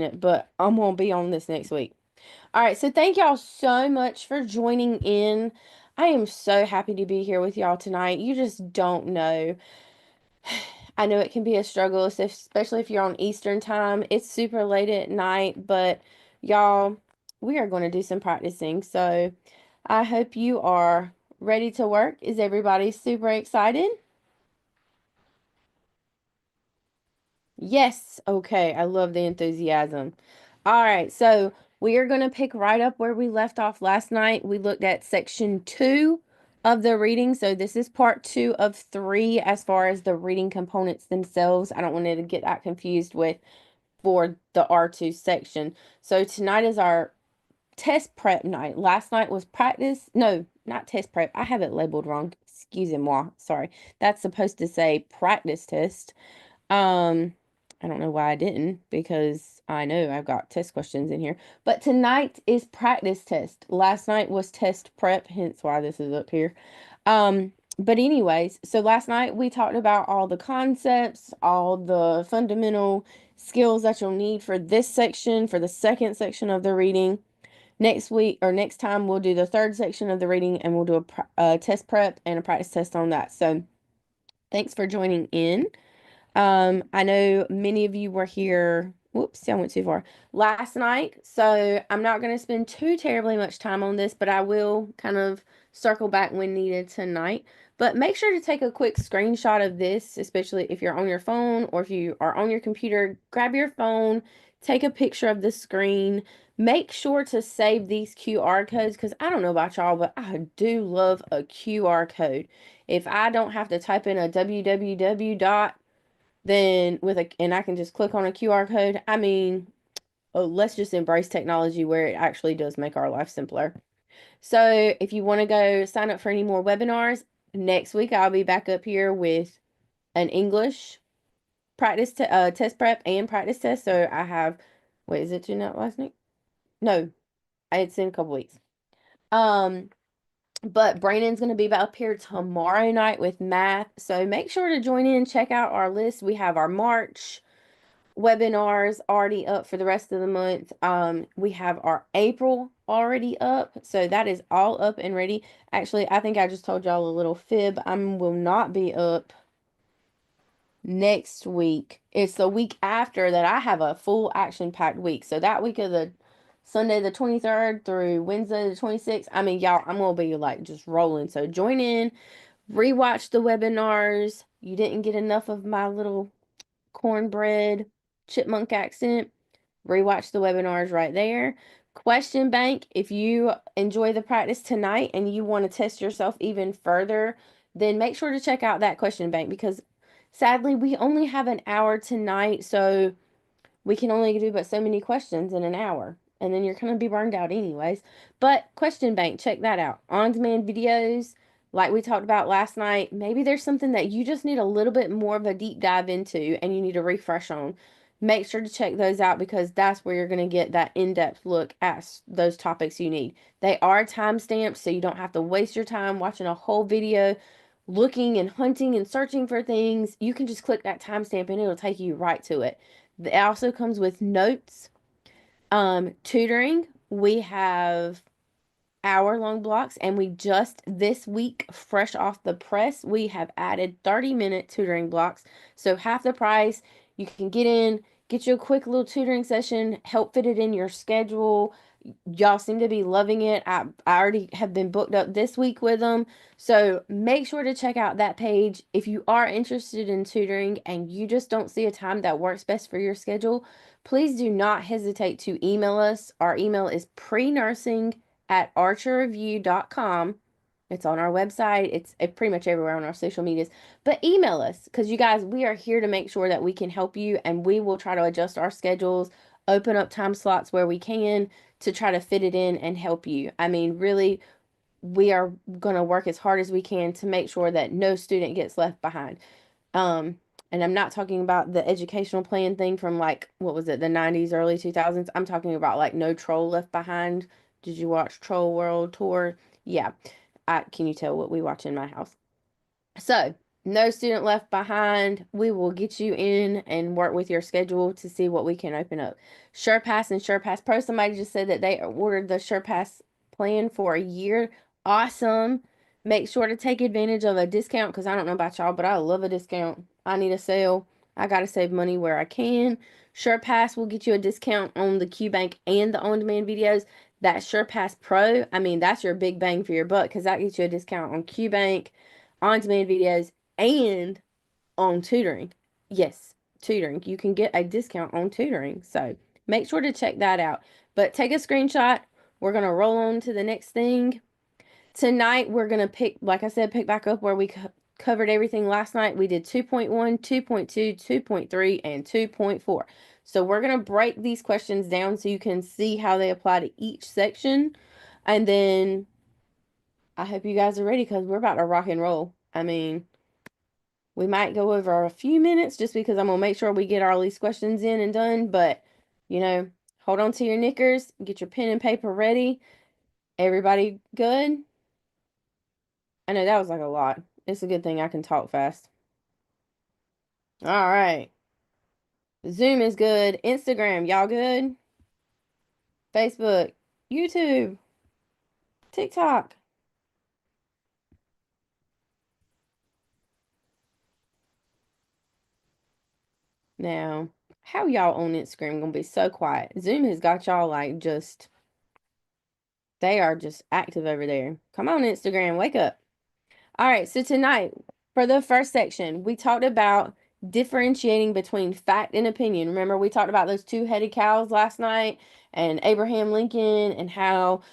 it, but I'm going to be on this next week. All right, so thank y'all so much for joining in. I am so happy to be here with y'all tonight. You just don't know. I know it can be a struggle, especially if you're on Eastern time. It's super late at night, but y'all, we are going to do some practicing. So I hope you are ready to work. Is everybody super excited? Yes. Okay. I love the enthusiasm. All right. So we are going to pick right up where we left off last night. We looked at section 2 of the reading. So this is part 2 of 3 as far as the reading components themselves. I don't want to get that confused with for the R2 section. So tonight is our test prep night. Last night was practice. No, not test prep. I have it labeled wrong. Excusez-moi. Sorry. That's supposed to say practice test. Um, I don't know why I didn't because I know I've got test questions in here. But tonight is practice test. Last night was test prep, hence why this is up here. But anyways, so last night we talked about all the concepts, all the fundamental skills that you'll need for this section, for the second section of the reading. Next week or next time we'll do the third section of the reading and we'll do a test prep and a practice test on that. So thanks for joining in. I know many of you were here. Whoops, I went too far. Last night, so I'm not going to spend too terribly much time on this, but I will kind of circle back when needed tonight. But make sure to take a quick screenshot of this, especially if you're on your phone or if you are on your computer. Grab your phone, take a picture of the screen. Make sure to save these QR codes because I don't know about y'all, but I do love a QR code. If I don't have to type in a www dot then and I can just click on a QR code. I mean, oh, let's just embrace technology where it actually does make our life simpler. So if you want to go sign up for any more webinars, next week I'll be back up here with an English test prep and practice test. So I have, wait, is it two not last night? No, it's in a couple weeks. Um, but Brandon's going to be up here tomorrow night with math. So make sure to join in, check out our list. We have our March webinars already up for the rest of the month. We have our April already up, so that is all up and ready. Actually, I think I just told y'all a little fib. I will not be up next week. It's the week after that I have a full action-packed week. So that week of the Sunday the 23rd through Wednesday the 26th, I mean, y'all, I'm gonna be like just rolling. So join in, rewatch the webinars. You didn't get enough of my little cornbread chipmunk accent, rewatch the webinars right there. Question bank, if you enjoy the practice tonight and you want to test yourself even further, then make sure to check out that question bank because sadly we only have an hour tonight, so we can only do but so many questions in an hour. And then you're going to be burned out anyways. But Question Bank, check that out. On demand videos, like we talked about last night. Maybe there's something that you just need a little bit more of a deep dive into and you need a refresh on. Make sure to check those out because that's where you're going to get that in depth look at those topics you need. They are time stamped, so you don't have to waste your time watching a whole video looking and hunting and searching for things. You can just click that timestamp and it'll take you right to it. It also comes with notes. Tutoring, we have hour-long blocks, and we just this week, fresh off the press, we have added 30-minute tutoring blocks. So half the price, you can get in, get you a quick little tutoring session, help fit it in your schedule. Y'all seem to be loving it. I already have been booked up this week with them. So make sure to check out that page. If you are interested in tutoring and you just don't see a time that works best for your schedule, please do not hesitate to email us. Our email is prenursing@archerreview.com. It's on our website. It's pretty much everywhere on our social medias. But email us because you guys, we are here to make sure that we can help you and we will try to adjust our schedules, open up time slots where we can to try to fit it in and help you. I mean, really, we are going to work as hard as we can to make sure that no student gets left behind. Um, and I'm not talking about the educational plan thing from like, what was it, the 90s, early 2000s. I'm talking about like No Troll Left Behind. Did you watch Troll World Tour? Yeah. Can you tell what we watch in my house? So No student left behind. We will get you in and work with your schedule to see what we can open up. SurePass and SurePass Pro. Somebody just said that they ordered the SurePass plan for a year. Awesome. Make sure to take advantage of a discount because I don't know about y'all, but I love a discount. I need a sale. I got to save money where I can. SurePass will get you a discount on the QBank and the on-demand videos. That SurePass Pro, I mean, that's your big bang for your buck because that gets you a discount on QBank, on-demand videos, and on tutoring. Yes, tutoring. You can get a discount on tutoring. So make sure to check that out. But take a screenshot. We're going to roll on to the next thing. Tonight, we're going to pick, like I said, pick back up where we covered everything last night. We did 2.1, 2.2, 2.3, and 2.4. So we're going to break these questions down so you can see how they apply to each section. And then I hope you guys are ready because we're about to rock and roll. I mean, we might go over a few minutes just because I'm going to make sure we get all these questions in and done. But, hold on to your knickers. Get your pen and paper ready. Everybody good? I know that was like a lot. It's a good thing I can talk fast. All right. Zoom is good. Instagram, y'all good? Facebook, YouTube, TikTok. Now, how y'all on Instagram gonna be so quiet? Zoom has got y'all like they are just active over there. Come on, Instagram, wake up. All right, so tonight, for the first section, we talked about differentiating between fact and opinion. Remember, we talked about those two-headed cows last night and Abraham Lincoln and how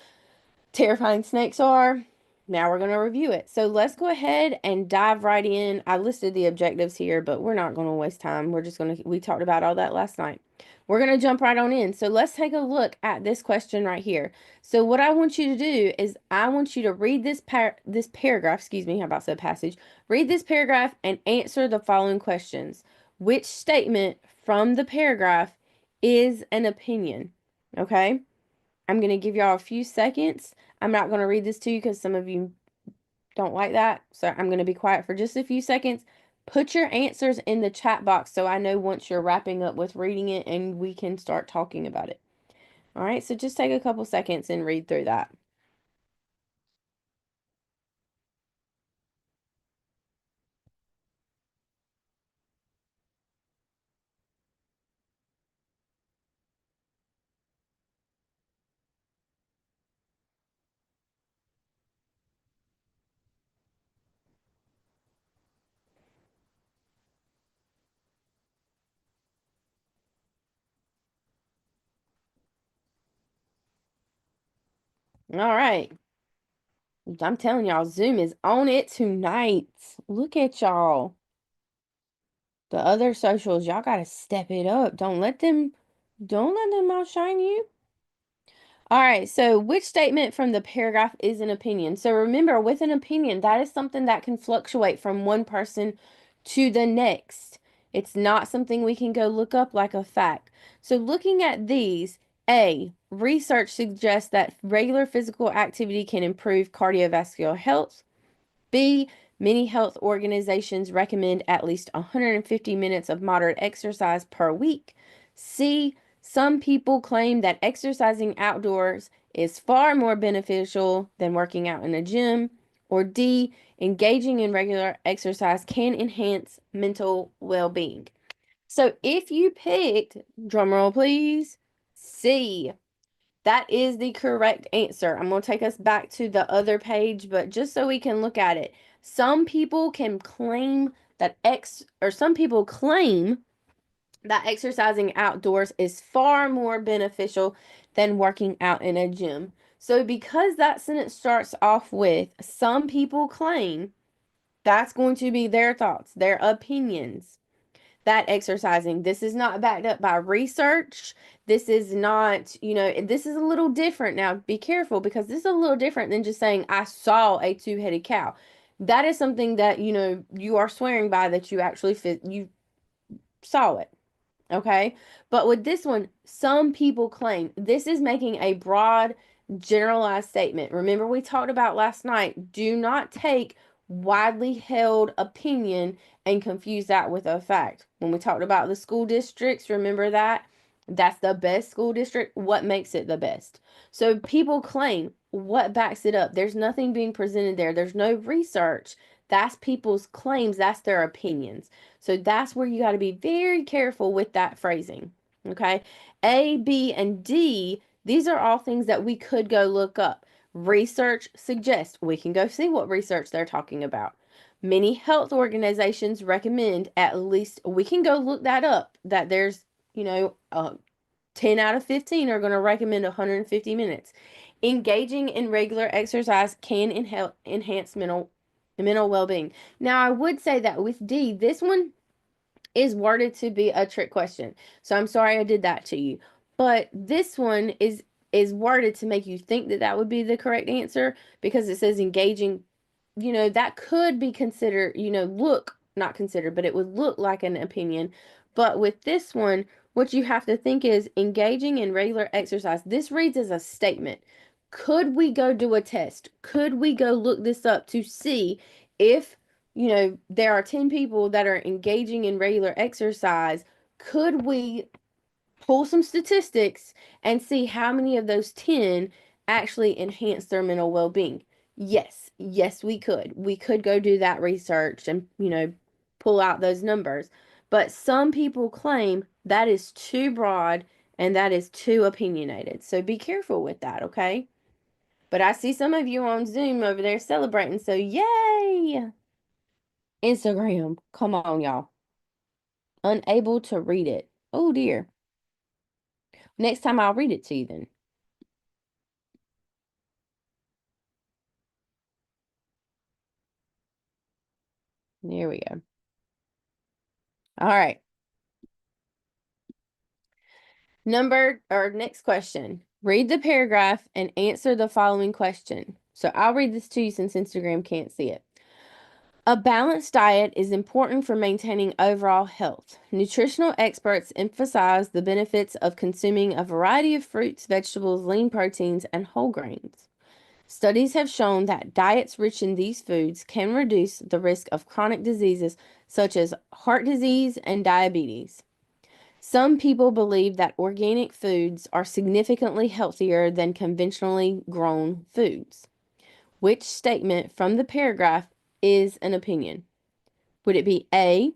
terrifying snakes are. Now we're going to review it. So let's go ahead and dive right in. I listed the objectives here, but we're not going to waste time. We talked about all that last night. We're going to jump right on in. So let's take a look at this question right here. So what I want you to do is I want you to read this paragraph, excuse me, how about said passage? Read this paragraph and answer the following questions. Which statement from the paragraph is an opinion? Okay? I'm going to give y'all a few seconds. I'm not going to read this to you because some of you don't like that. So I'm going to be quiet for just a few seconds. Put your answers in the chat box so I know once you're wrapping up with reading it and we can start talking about it. All right, so just take a couple seconds and read through that. All right. I'm telling y'all, Zoom is on it tonight. Look at y'all. The other socials, y'all got to step it up. Don't let them outshine you. All right, so which statement from the paragraph is an opinion? So remember, with an opinion, that is something that can fluctuate from one person to the next. It's not something we can go look up like a fact. So looking at these, A, research suggests that regular physical activity can improve cardiovascular health. B, many health organizations recommend at least 150 minutes of moderate exercise per week. C, some people claim that exercising outdoors is far more beneficial than working out in a gym. Or D, engaging in regular exercise can enhance mental well-being. So if you picked, drumroll please, C, that is the correct answer. I'm going to take us back to the other page, but just so we can look at it. Some people can claim that some people claim that exercising outdoors is far more beneficial than working out in a gym. So because that sentence starts off with some people claim, that's going to be their thoughts, their opinions, that exercising. This is not backed up by research. This is not, this is a little different. Now, be careful because this is a little different than just saying, I saw a two-headed cow. That is something that, you are swearing by that you actually you saw it. Okay. But with this one, some people claim this is making a broad, generalized statement. Remember, we talked about last night, do not take widely held opinion and confuse that with a fact. When we talked about the school districts, remember that? That's the best school district. What makes it the best? So people claim, what backs it up? There's nothing being presented there. There's no research. That's people's claims. That's their opinions. So that's where you got to be very careful with that phrasing. Okay. A, B, and D, these are all things that we could go look up. Research suggests we can go see what research they're talking about. Many health organizations recommend at least, we can go look that up, that there's, 10 out of 15 are going to recommend 150 minutes. Engaging in regular exercise can enhance mental well-being. Now, I would say that with D, this one is worded to be a trick question. So I'm sorry I did that to you. But this one is worded to make you think that that would be the correct answer because it says engaging, that could be considered, look, not considered, but it would look like an opinion. But with this one, what you have to think is engaging in regular exercise. This reads as a statement. Could we go do a test? Could we go look this up to see if, there are 10 people that are engaging in regular exercise? Could we pull some statistics and see how many of those 10 actually enhance their mental well-being? Yes, yes, we could. We could go do that research and, pull out those numbers. But some people claim that is too broad and that is too opinionated. So be careful with that, okay? But I see some of you on Zoom over there celebrating, so yay! Instagram, come on, y'all. Unable to read it. Oh dear. Next time I'll read it to you then. There we go. All right. Next question. Read the paragraph and answer the following question. So I'll read this to you since Instagram can't see it. A balanced diet is important for maintaining overall health. Nutritional experts emphasize the benefits of consuming a variety of fruits, vegetables, lean proteins, and whole grains. Studies have shown that diets rich in these foods can reduce the risk of chronic diseases such as heart disease and diabetes. Some people believe that organic foods are significantly healthier than conventionally grown foods. Which statement from the paragraph is an opinion? Would it be A,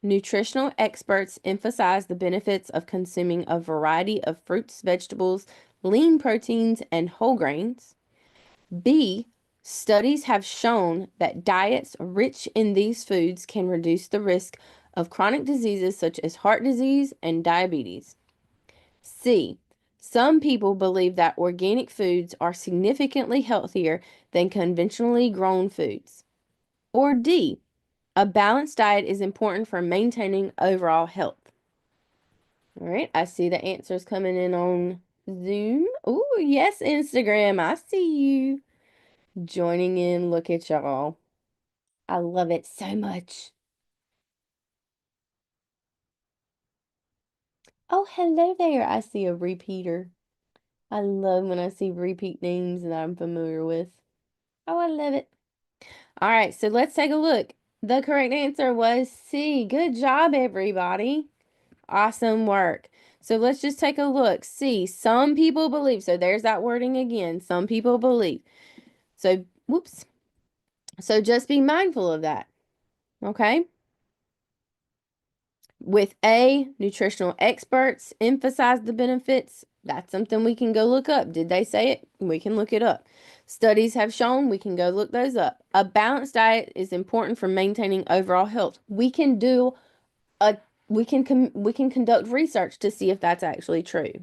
nutritional experts emphasize the benefits of consuming a variety of fruits, vegetables, lean proteins, and whole grains? B, studies have shown that diets rich in these foods can reduce the risk of chronic diseases such as heart disease and diabetes. C, some people believe that organic foods are significantly healthier than conventionally grown foods. Or D, a balanced diet is important for maintaining overall health. All right, I see the answers coming in on Zoom. Oh, yes, Instagram, I see you joining in. Look at y'all. I love it so much. Oh, hello there. I see a repeater. I love when I see repeat names that I'm familiar with. Oh, I love it. All right, so let's take a look. The correct answer was C. Good job, everybody. Awesome work. So let's just take a look. C. Some people believe. So there's that wording again. Some people believe. So, whoops. So just be mindful of that. Okay. With A, nutritional experts emphasize the benefits. That's something we can go look up. Did they say it? We can look it up. Studies have shown we can go look those up. A balanced diet is important for maintaining overall health. A we can conduct research to see if that's actually true.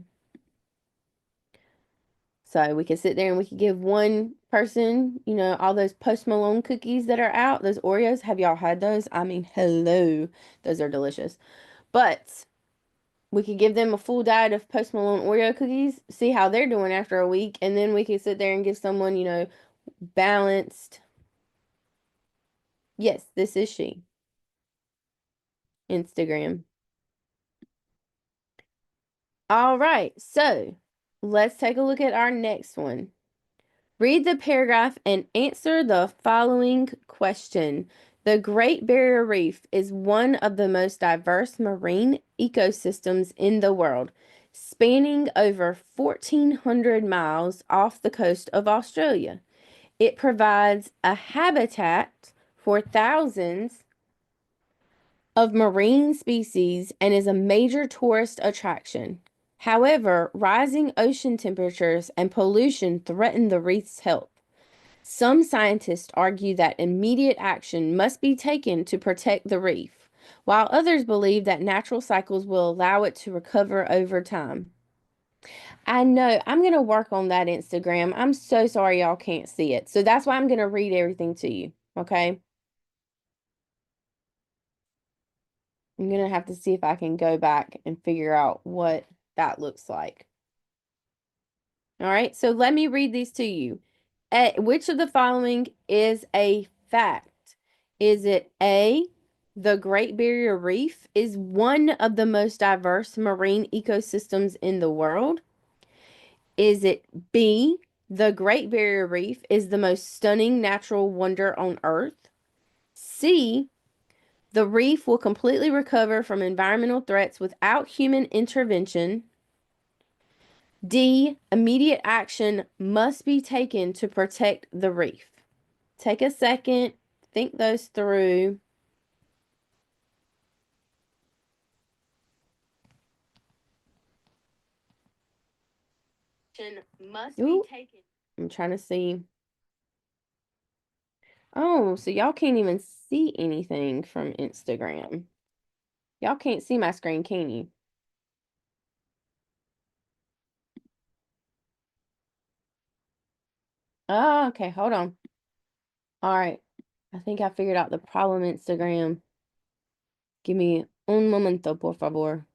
So we could sit there and we could give one person, all those Post Malone cookies that are out, those Oreos. Have y'all had those? I mean, hello. Those are delicious. But we could give them a full diet of Post Malone Oreo cookies, see how they're doing after a week, and then we could sit there and give someone, balanced. Yes, this is she. Instagram. All right, so let's take a look at our next one. Read the paragraph and answer the following question. The Great Barrier Reef is one of the most diverse marine ecosystems in the world, spanning over 1,400 miles off the coast of Australia. It provides a habitat for thousands of marine species and is a major tourist attraction. However, rising ocean temperatures and pollution threaten the reef's health. Some scientists argue that immediate action must be taken to protect the reef, while others believe that natural cycles will allow it to recover over time. I know, I'm going to work on that Instagram. I'm so sorry y'all can't see it. So that's why I'm going to read everything to you, okay? I'm going to have to see if I can go back and figure out what that looks like. All right, so let me read these to you. Which of the following is a fact? Is it A, the Great Barrier Reef is one of the most diverse marine ecosystems in the world? Is it B, the Great Barrier Reef is the most stunning natural wonder on Earth? C, the reef will completely recover from environmental threats without human intervention. D, immediate action must be taken to protect the reef. Take a second, think those through. Ooh, I'm trying to see. Oh, so y'all can't even see anything from Instagram. Y'all can't see my screen, can you? Oh, okay, hold on. All right. I think I figured out the problem, Instagram. Give me un momento, por favor.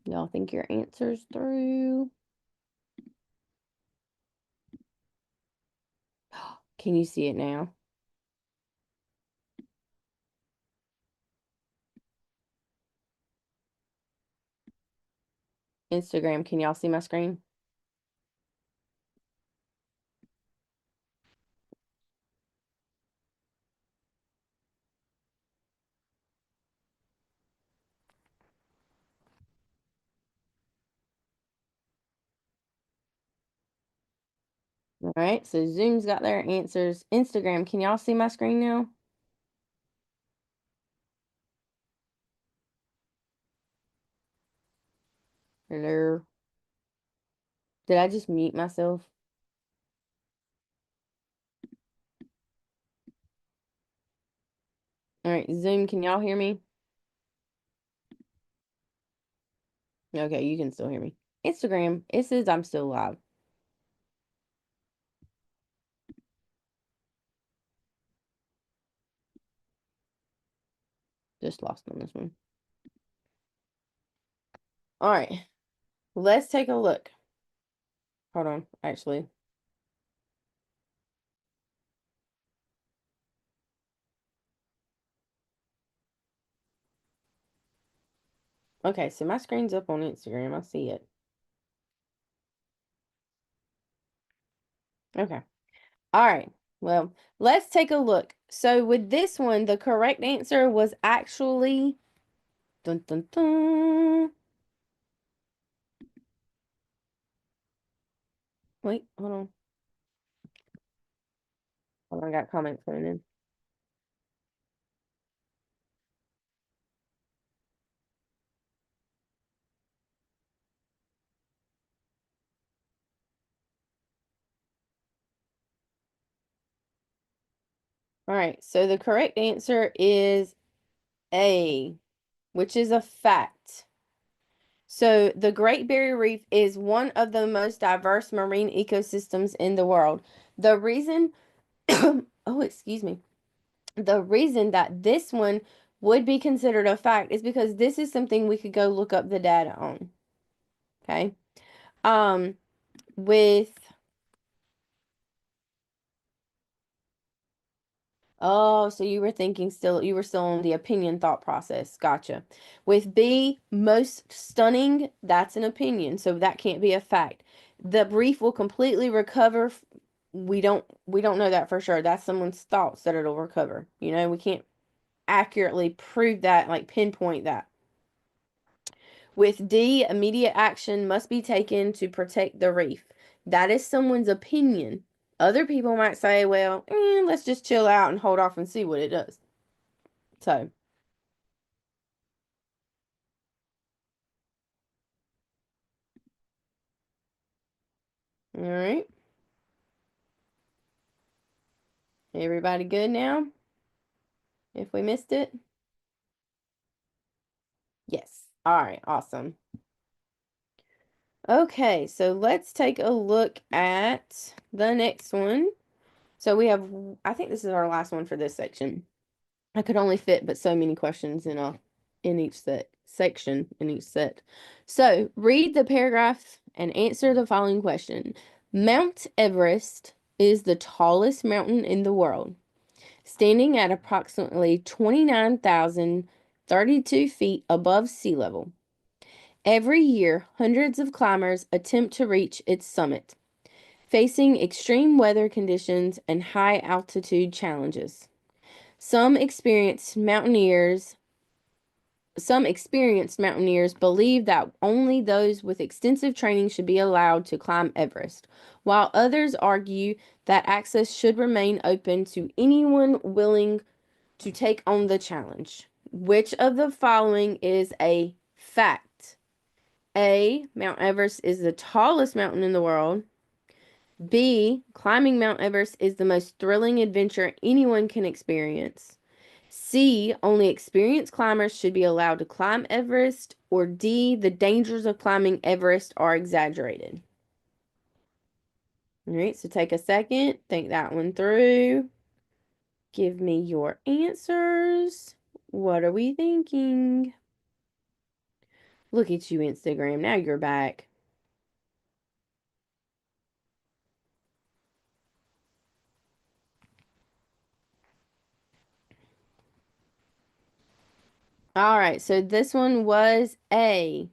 Y'all think your answer's through? Can you see it now? Instagram, can y'all see my screen? All right, so Zoom's got their answers. Instagram, can y'all see my screen now? Hello? Did I just mute myself? All right, Zoom, can y'all hear me? Okay, you can still hear me. Instagram, it says I'm still live. Just lost on this one. All right, let's take a look. Hold on, actually. Okay, so my screen's up on Instagram. I see it. Okay. All right. Well, let's take a look. So with this one, the correct answer was actually dun dun dun. Wait, hold on. Hold on, I got comments coming in. All right, so the correct answer is A, which is a fact. So the Great Barrier Reef is one of the most diverse marine ecosystems in the world. The reason, oh, excuse me. The reason that this one would be considered a fact is because this is something we could go look up the data on. Okay. Um, with Oh, so you were still on the opinion thought process. Gotcha. With B, most stunning, that's an opinion, so that can't be a fact. The brief will completely recover. We don't know that for sure. That's someone's thoughts that it'll recover. We can't accurately prove that, like pinpoint that. With D, immediate action must be taken to protect the reef. That is someone's opinion. Other people might say, well, let's just chill out and hold off and see what it does. So, all right. Everybody good now? If we missed it? Yes. All right. Awesome. Okay. So let's take a look at the next one. So we have, I think this is our last one for this section. I could only fit but so many questions in each section in each set. So read the paragraph and answer the following question. Mount Everest is the tallest mountain in the world, standing at approximately 29,032 feet above sea level. Every year, hundreds of climbers attempt to reach its summit, facing extreme weather conditions and high altitude challenges. Some experienced mountaineers some experienced mountaineers believe that only those with extensive training should be allowed to climb Everest, while others argue that access should remain open to anyone willing to take on the challenge. Which of the following is a fact? A. Mount Everest is the tallest mountain in the world. B. Climbing Mount Everest is the most thrilling adventure anyone can experience. C. Only experienced climbers should be allowed to climb Everest. Or D. The dangers of climbing Everest are exaggerated. All right, so take a second, think that one through. Give me your answers. What are we thinking? Look at you, Instagram. Now you're back. All right, so this one was A.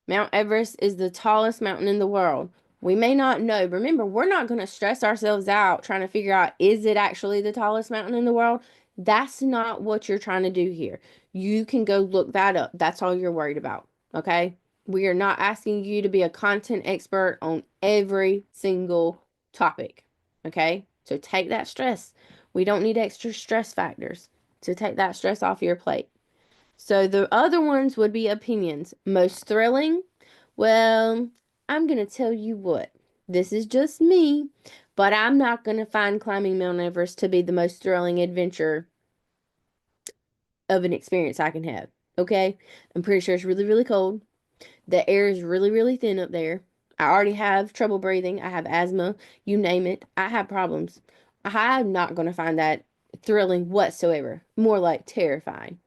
Mount Everest is the tallest mountain in the world. We may not know. Remember, we're not going to stress ourselves out trying to figure out, is it actually the tallest mountain in the world? That's not what you're trying to do here. You can go look that up. That's all you're worried about. Okay? We are not asking you to be a content expert on every single topic. Okay? So take that stress. We don't need extra stress factors. So take that stress off your plate. So the other ones would be opinions. Most thrilling? Well, I'm going to tell you what. This is just me, but I'm not going to find climbing Mount Everest to be the most thrilling adventure of an experience I can have. Okay? I'm pretty sure it's really, really cold. The air is really, really thin up there. I already have trouble breathing. I have asthma. You name it. I have problems. I'm not going to find that thrilling whatsoever. More like terrifying.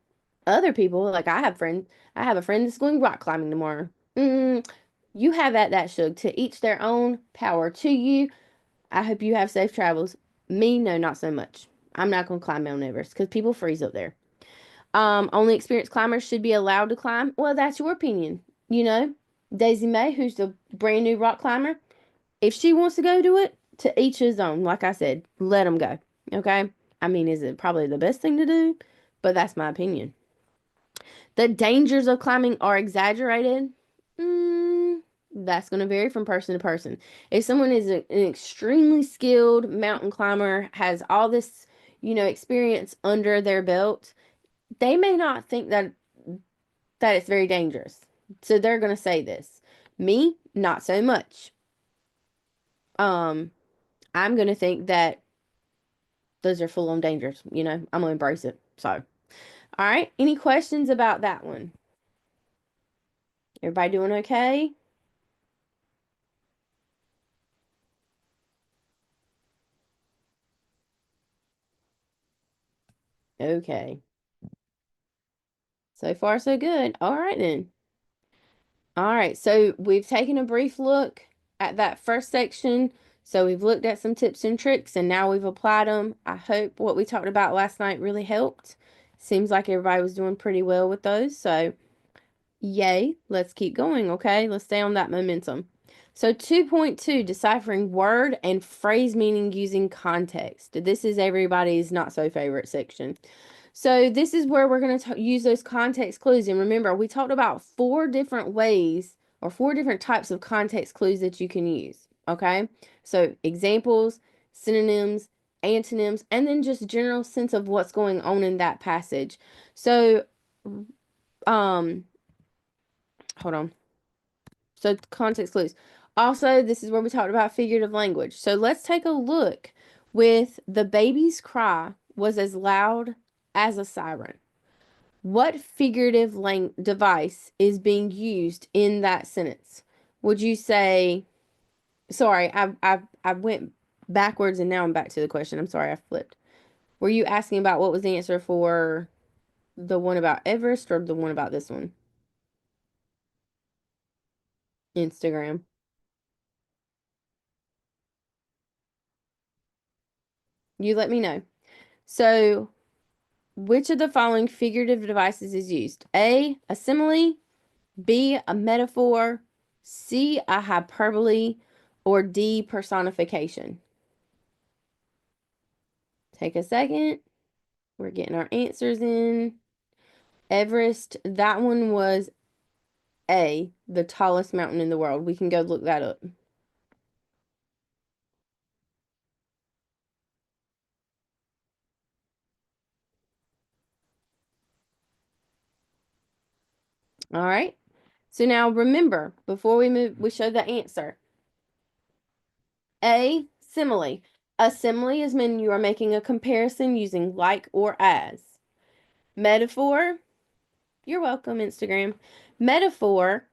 Other people, like I have a friend that's going rock climbing tomorrow. You have at that, Shug. To each their own. Power to you. I hope you have safe travels. Me, no, not so much. I'm not going to climb Mount Everest because people freeze up there. Only experienced climbers should be allowed to climb. Well, that's your opinion. You know, Daisy May, who's the brand new rock climber, if she wants to go do it, to each his own. Like I said, let them go. Okay? I mean, is it probably the best thing to do? But that's my opinion. The dangers of climbing are exaggerated. Mm, that's going to vary from person to person. If someone is an extremely skilled mountain climber, has all this, experience under their belt, they may not think that it's very dangerous. So they're going to say this. Me, not so much. Um, I'm going to think that those are full on dangers. I'm going to embrace it. So, all right. Any questions about that one? Everybody doing okay? Okay. So far, so good. All right, then. All right. So we've taken a brief look at that first section. So we've looked at some tips and tricks and now we've applied them. I hope what we talked about last night really helped. Seems like everybody was doing pretty well with those. So yay, let's keep going, okay? Let's stay on that momentum. So 2.2, deciphering word and phrase meaning using context. This is everybody's not so favorite section. So this is where we're going to use those context clues. And remember, we talked about 4 different ways or 4 different types of context clues that you can use, okay? So examples, synonyms, antonyms, and then just general sense of what's going on in that passage. So, hold on. So context clues. Also, this is where we talked about figurative language. So let's take a look with the baby's cry was as loud as a siren. What figurative device is being used in that sentence? Would you say, sorry, I went backwards and now I'm back to the question. I'm sorry, I flipped. Were you asking about what was the answer for the one about Everest or the one about this one? Instagram. You let me know. So, which of the following figurative devices is used? A simile, B, a metaphor, C, a hyperbole, or D, personification? Take a second. We're getting our answers in. Everest, that one was A, the tallest mountain in the world. We can go look that up. All right. So now remember, before we move, we show the answer. A, simile. A simile is when you are making a comparison using like or as. Metaphor, you're welcome, Instagram. Metaphor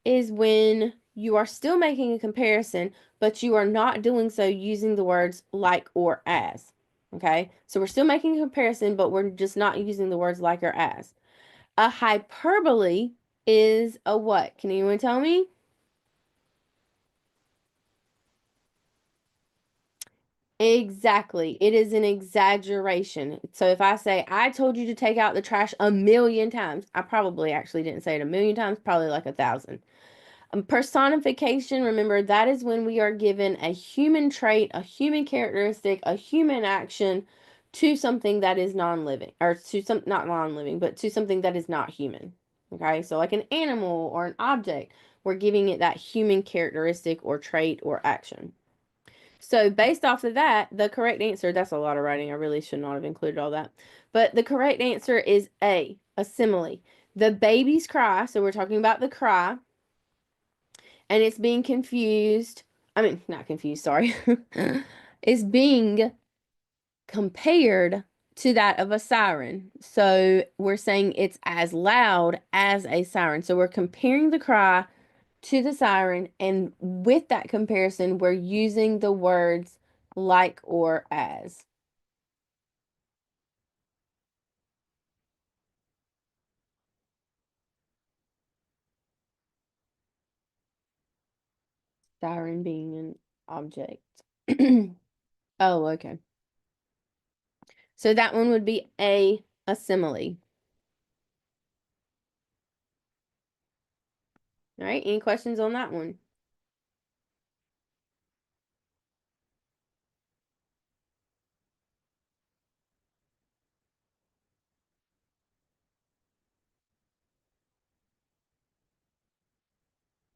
is when you are still making a comparison, but you are not doing so using the words like or as. Okay? So we're still making a comparison, but we're just not using the words like or as. A hyperbole is a what? Can anyone tell me? Exactly. It is an exaggeration. So if I say, I told you to take out the trash 1,000,000 times, I probably actually didn't say it 1,000,000 times, probably like 1,000. Personification, remember, that is when we are given a human trait, a human characteristic, a human action to something that is non-living, or to some, not non-living, but to something that is not human. Okay, so like an animal or an object, we're giving it that human characteristic or trait or action. So based off of that, the correct answer, that's a lot of writing. I really should not have included all that. But the correct answer is A, a simile. The baby's cry, so we're talking about the cry, and it's being confused. I mean, not confused, sorry. It's being compared to that of a siren. So we're saying it's as loud as a siren. So we're comparing the cry to the siren, and with that comparison, we're using the words like or as. Siren being an object. Oh, okay. So that one would be a simile. All right, any questions on that one?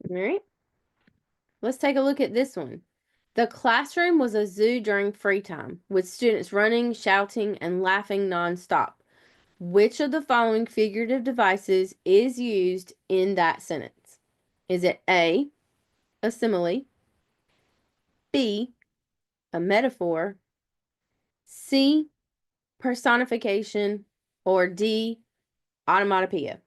All right, let's take a look at this one. The classroom was a zoo during free time, with students running, shouting, and laughing nonstop. Which of the following figurative devices is used in that sentence? Is it a simile, B, a metaphor, C, personification, or D, onomatopoeia?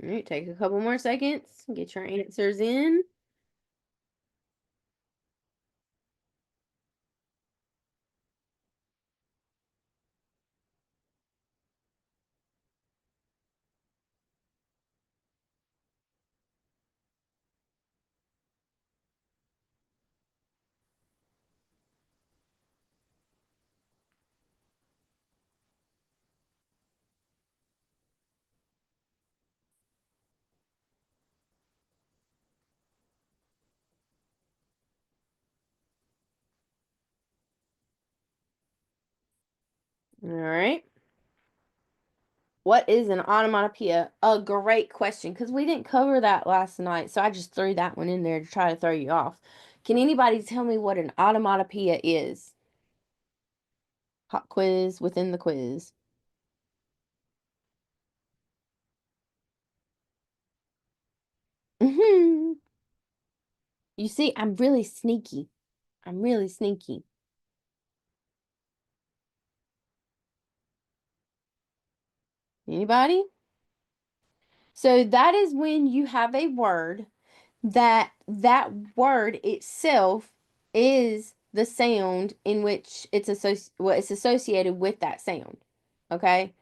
All right, take a couple more seconds, get your answers in. All right. What is an onomatopoeia? A great question, because we didn't cover that last night, so I just threw that one in there to try to throw you off. Can anybody tell me what an onomatopoeia is? Hot quiz within the quiz. You see, I'm really sneaky. I'm really sneaky. Anybody? So that is when you have a word that word itself is the sound in which it's associated with that sound. Okay?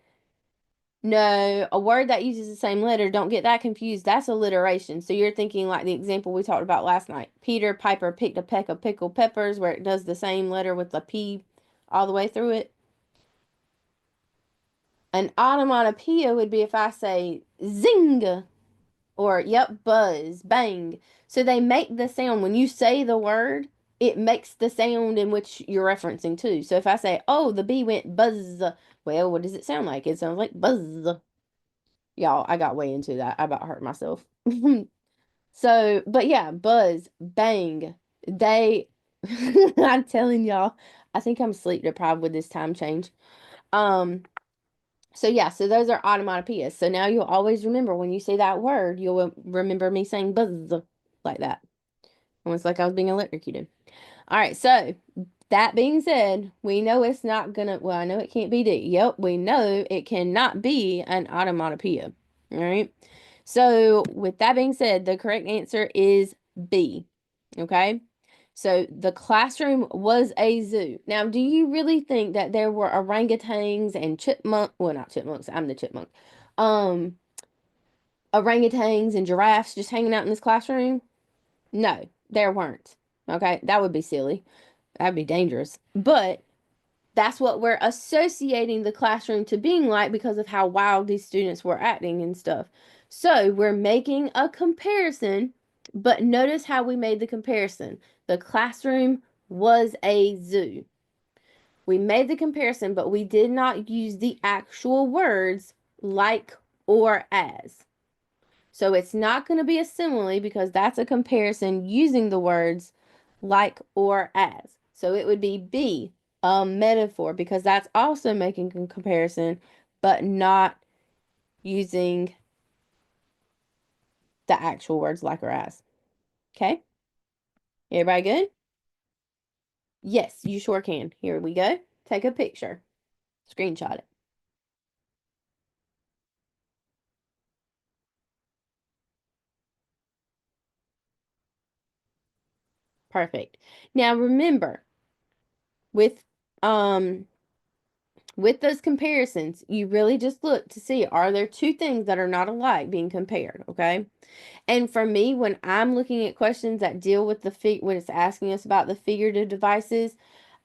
No, a word that uses the same letter, don't get that confused. That's alliteration. So you're thinking like the example we talked about last night. Peter Piper picked a peck of pickled peppers, where it does the same letter with the P all the way through it. An onomatopoeia would be if I say zing, or yep, buzz, bang. So they make the sound when you say the word, it makes the sound in which you're referencing to. So if I say, oh, the bee went buzz, well, what does it sound like? It sounds like buzz. Y'all, I got way into that. I about hurt myself. So, but yeah, buzz, bang. They, I'm telling y'all, I think I'm sleep deprived with this time change. Um, so yeah, so those are onomatopoeias. So now you'll always remember when you say that word, you'll remember me saying buzz like that. Almost like I was being electrocuted. All right, so that being said, we know it's not gonna, well, I know it can't be D. Yep, we know it cannot be an onomatopoeia. All right. So, with that being said, the correct answer is B. Okay. So, the classroom was a zoo. Now, do you really think that there were orangutans and well, not chipmunks, I'm the chipmunk. Um, orangutans and giraffes just hanging out in this classroom? No, there weren't. Okay. That would be silly. That'd be dangerous. But that's what we're associating the classroom to being like because of how wild these students were acting and stuff. So we're making a comparison, but notice how we made the comparison. The classroom was a zoo. We made the comparison, but we did not use the actual words like or as. So it's not going to be a simile because that's a comparison using the words like or as. So it would be B, a metaphor, because that's also making a comparison, but not using the actual words like or as. Okay? Everybody good? Yes, you sure can. Here we go. Take a picture. Screenshot it. Perfect. Now remember, with um with those comparisons, you really just look to see, are there two things that are not alike being compared, okay? And for me, when I'm looking at questions that deal with when it's asking us about the figurative devices,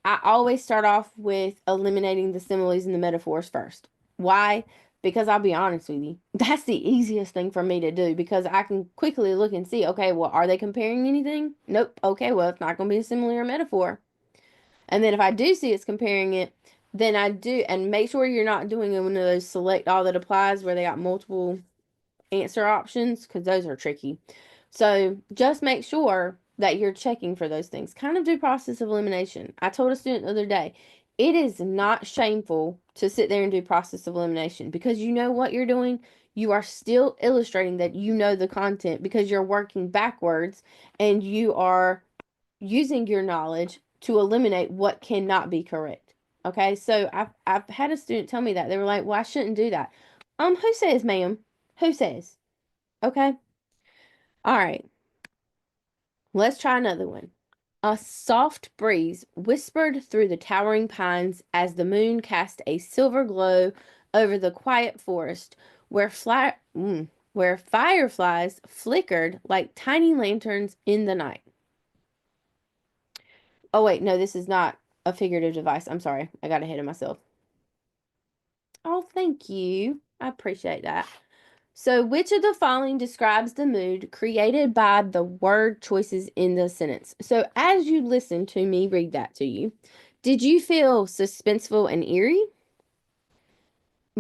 I always start off with eliminating the similes and the metaphors first. Why? Because I'll be honest with you, that's the easiest thing for me to do because I can quickly look and see, okay, well, are they comparing anything? Nope. Okay, well, it's not going to be a simile or metaphor. And then if I do see it's comparing it, then I do, and make sure you're not doing one of those select all that applies where they got multiple answer options because those are tricky. So just make sure that you're checking for those things. Kind of do process of elimination. I told a student the other day, it is not shameful to sit there and do process of elimination because you know what you're doing. You are still illustrating that you know the content because you're working backwards and you are using your knowledge to eliminate what cannot be correct. Okay, so I've had a student tell me that they were like, "Well, I shouldn't do that." Who says, ma'am? Who says? Okay. All right. Let's try another one. A soft breeze whispered through the towering pines as the moon cast a silver glow over the quiet forest where fireflies flickered like tiny lanterns in the night. Oh, wait, no, this is not a figurative device. I'm sorry. I got ahead of myself. Oh, thank you. I appreciate that. So, which of the following describes the mood created by the word choices in the sentence? So, as you listen to me read that to you, did you feel suspenseful and eerie?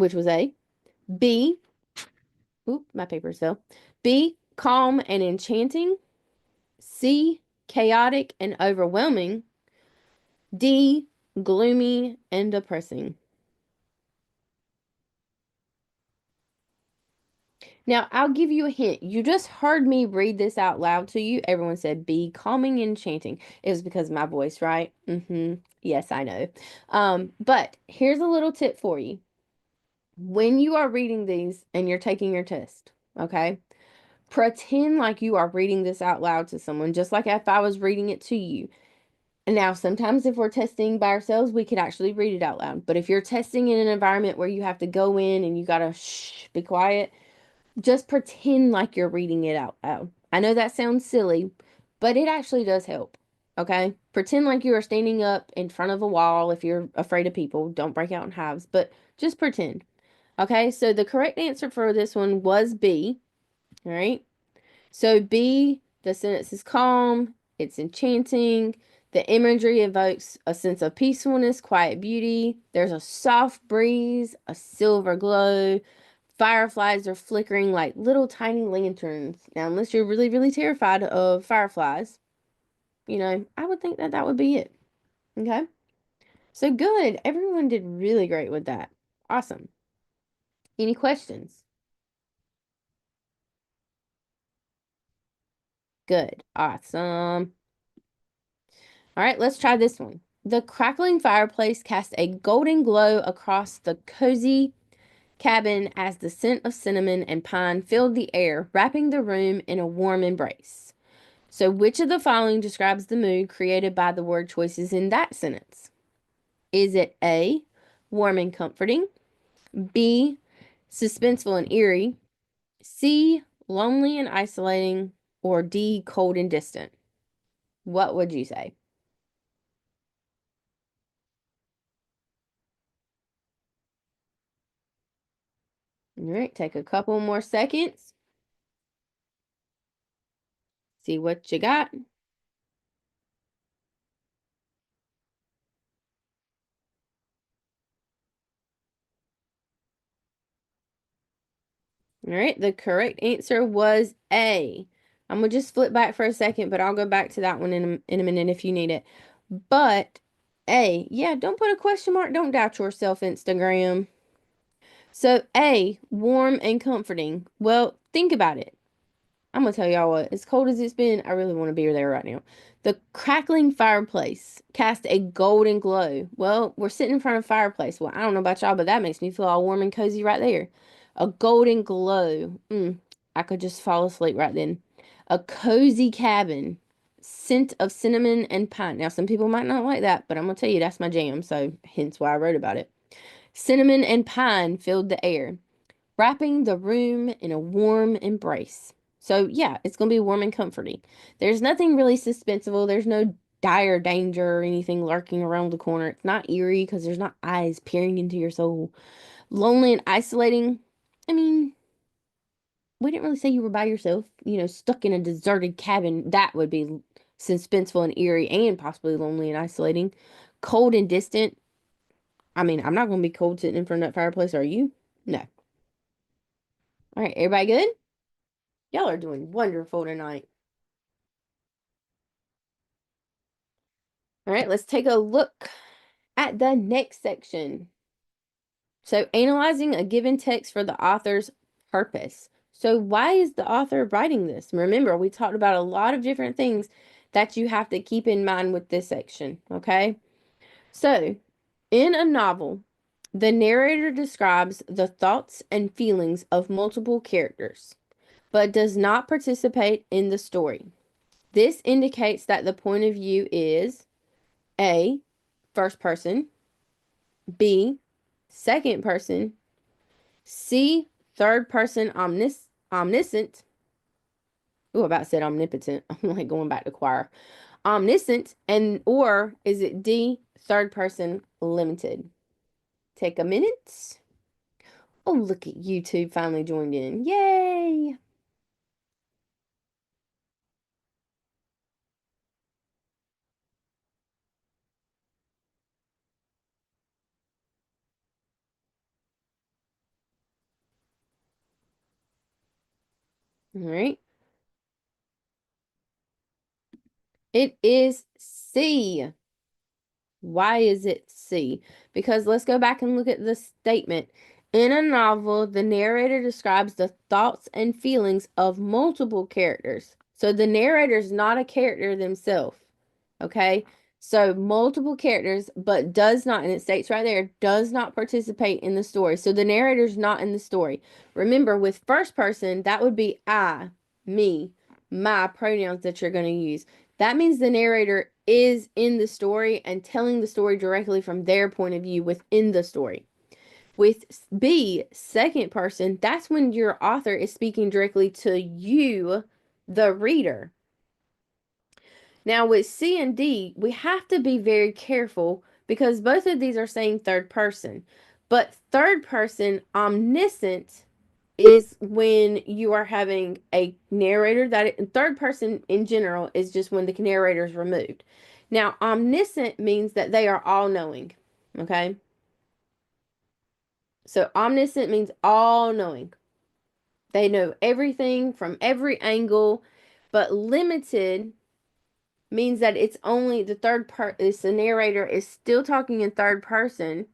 which was A. B, oop, my papers fell. B, calm and enchanting. C, chaotic and overwhelming. D, gloomy and depressing. Now, I'll give you a hint. You just heard me read this out loud to you. Everyone said be calming and enchanting. It was because of my voice, right? Mm-hmm. Yes, I know. But here's a little tip for you. When you are reading these and you're taking your test, okay? Pretend like you are reading this out loud to someone, just like if I was reading it to you. And now, sometimes if we're testing by ourselves, we can actually read it out loud. But if you're testing in an environment where you have to go in and you gotta shh, be quiet, just pretend like you're reading it out loud. I know that sounds silly, but it actually does help. Okay? Pretend like you are standing up in front of a wall if you're afraid of people. Don't break out in hives, but just pretend. Okay? So the correct answer for this one was B. All right? So B, the sentence is calm, it's enchanting. The imagery evokes a sense of peacefulness, quiet beauty. There's a soft breeze, a silver glow. Fireflies are flickering like little tiny lanterns. Now, unless you're really, really terrified of fireflies, I would think that that would be it. Okay? So good. Everyone did really great with that. Awesome. Any questions? Good. Awesome. All right, let's try this one. The crackling fireplace cast a golden glow across the cozy cabin as the scent of cinnamon and pine filled the air, wrapping the room in a warm embrace. So, which of the following describes the mood created by the word choices in that sentence? Is it A, warm and comforting, B, suspenseful and eerie, C, lonely and isolating, or D, cold and distant? What would you say? All right, take a couple more seconds. See what you got. All right, the correct answer was A. I'm going to just flip back for a second, but I'll go back to that one in a minute if you need it. But A, yeah, don't put a question mark. Don't doubt yourself, Instagram. So A, warm and comforting. Well, think about it. I'm gonna tell y'all what, as cold as it's been, I really want to be there right now. The crackling fireplace cast a golden glow. Well, we're sitting in front of a fireplace. Well, I don't know about y'all, but that makes me feel all warm and cozy right there. A golden glow. I could just fall asleep right then. A cozy cabin. Scent of cinnamon and pine. Now, some people might not like that, but I'm gonna tell you that's my jam, so hence why I wrote about it. Cinnamon and pine filled the air, wrapping the room in a warm embrace. So, yeah, it's going to be warm and comforting. There's nothing really suspenseful. There's no dire danger or anything lurking around the corner. It's not eerie because there's not eyes peering into your soul. Lonely and isolating. I mean, we didn't really say you were by yourself, stuck in a deserted cabin. That would be suspenseful and eerie and possibly lonely and isolating. Cold and distant. I mean, I'm not going to be cold sitting in front of that fireplace, are you? No. All right, everybody good? Y'all are doing wonderful tonight. All right, let's take a look at the next section. So, analyzing a given text for the author's purpose. So, why is the author writing this? Remember, we talked about a lot of different things that you have to keep in mind with this section, okay? So, in a novel, the narrator describes the thoughts and feelings of multiple characters, but does not participate in the story. This indicates that the point of view is A, first person, B, second person, C, third person omniscient. Oh, I about said omnipotent. I'm like going back to choir. Omniscient, and or is it D, third person limited? Take a minute. Oh, look at YouTube finally joined in. Yay! All right. It is C. Why is it C? Because let's go back and look at the statement. In a novel, the narrator describes the thoughts and feelings of multiple characters. So the narrator is not a character themselves. Okay? So multiple characters, but does not, and it states right there, does not participate in the story. So the narrator's not in the story. Remember, with first person, that would be I, me, my pronouns that you're going to use. That means the narrator is in the story and telling the story directly from their point of view within the story. With B, second person, that's when your author is speaking directly to you, the reader. Now, with C and D, we have to be very careful because both of these are saying third person. But third person, omniscient, is when you are having a narrator that third person in general is just when the narrator is removed. Now, omniscient means that they are all knowing. Okay. So omniscient means all knowing. They know everything from every angle, but limited means that it's only the third part. The narrator is still talking in third person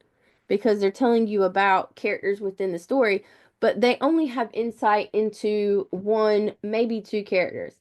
because they're telling you about characters within the story, but they only have insight into one, maybe two characters.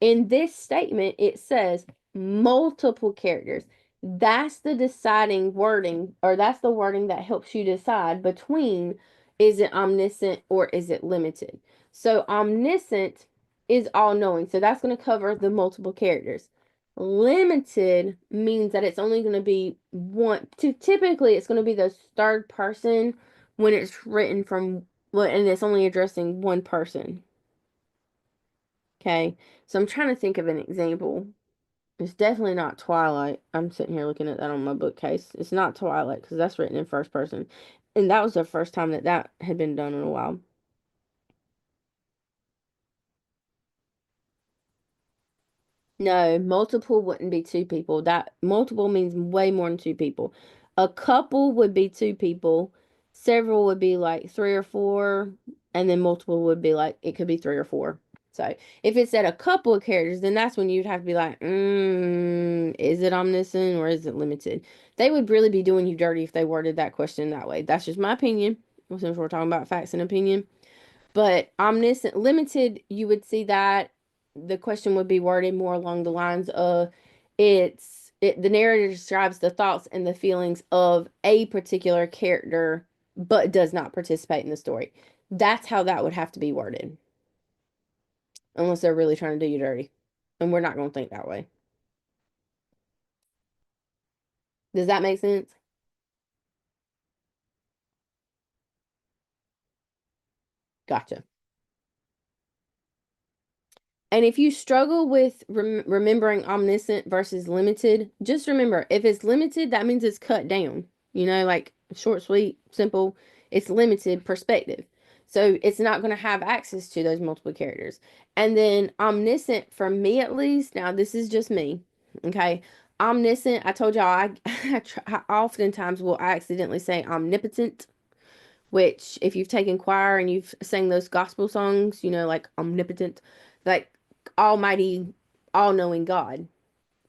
In this statement, it says multiple characters. That's the deciding wording, or that's the wording that helps you decide between is it omniscient or is it limited. So omniscient is all knowing. So that's going to cover the multiple characters. Limited means that it's only going to be one. Typically, it's going to be the third person when it's written from, well, and it's only addressing one person. Okay, so I'm trying to think of an example. It's definitely not Twilight. I'm sitting here looking at that on my bookcase. It's not Twilight because that's written in first person, and that was the first time that that had been done in a while. No, multiple wouldn't be two people. That multiple means way more than two people. A couple would be two people. Several would be like three or four, and then multiple would be like it could be three or four. So if it said a couple of characters, then that's when you'd have to be like, is it omniscient or is it limited? They would really be doing you dirty if they worded that question that way. That's just my opinion. Since we're talking about facts and opinion. But omniscient, limited, you would see that the question would be worded more along the lines of the narrator describes the thoughts and the feelings of a particular character, but does not participate in the story. That's how that would have to be worded, unless they're really trying to do you dirty. And we're not going to think that way. Does that make sense? Gotcha. And if you struggle with remembering omniscient versus limited, just remember if it's limited, that means it's cut down. You know, like short, sweet, simple. It's limited perspective. So it's not going to have access to those multiple characters. And then omniscient, for me at least, now this is just me. Okay. Omniscient, I told y'all I oftentimes will accidentally say omnipotent, which if you've taken choir and you've sang those gospel songs, you know, like omnipotent, like almighty, all-knowing God.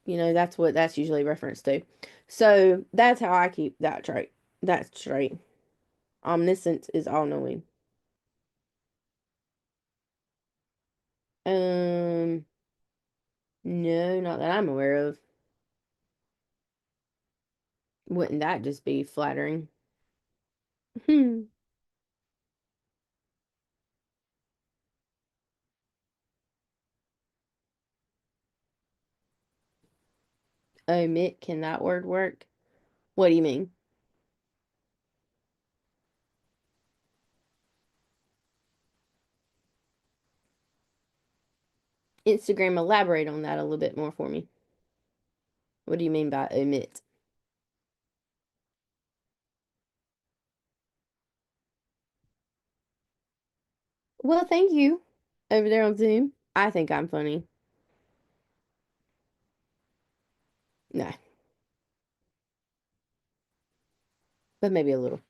You know, that's what that's usually referenced to. So that's how I keep that trait. That's straight. Omniscient is all-knowing. Um, no, not that I'm aware of. Wouldn't that just be flattering? Omit, can that word work? What do you mean? Instagram, elaborate on that a little bit more for me. What do you mean by omit? Well, thank you over there on Zoom. I think I'm funny. No, but maybe a little.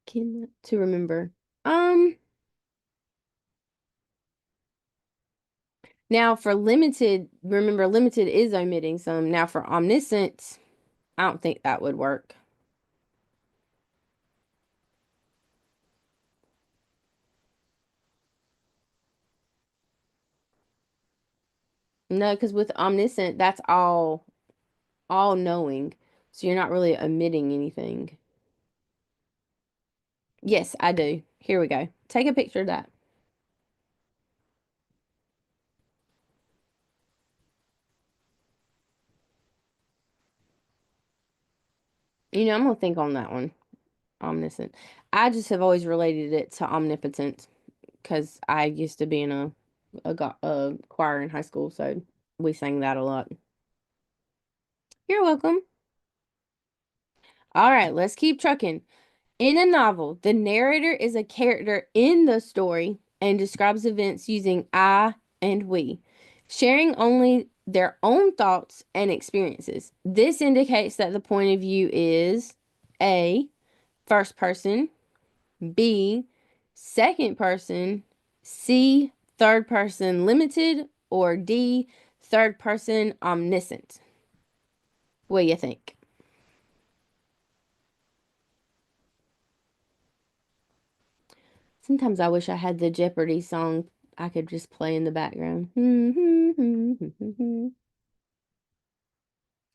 Can to remember. Um, Now for limited, remember limited is omitting some. Now for omniscient, I don't think that would work. No, because with omniscient, that's all knowing. So you're not really omitting anything. Yes, I do. Here we go. Take a picture of that. I'm gonna think on that one. Omniscient. I just have always related it to omnipotent because I used to be in a choir in high school, so we sang that a lot. You're welcome. All right, let's keep trucking. In a novel, the narrator is a character in the story and describes events using I and we, sharing only their own thoughts and experiences. This indicates that the point of view is A, first person, B, second person, C, third person limited, or D, third person omniscient. What do you think? Sometimes I wish I had the Jeopardy song I could just play in the background.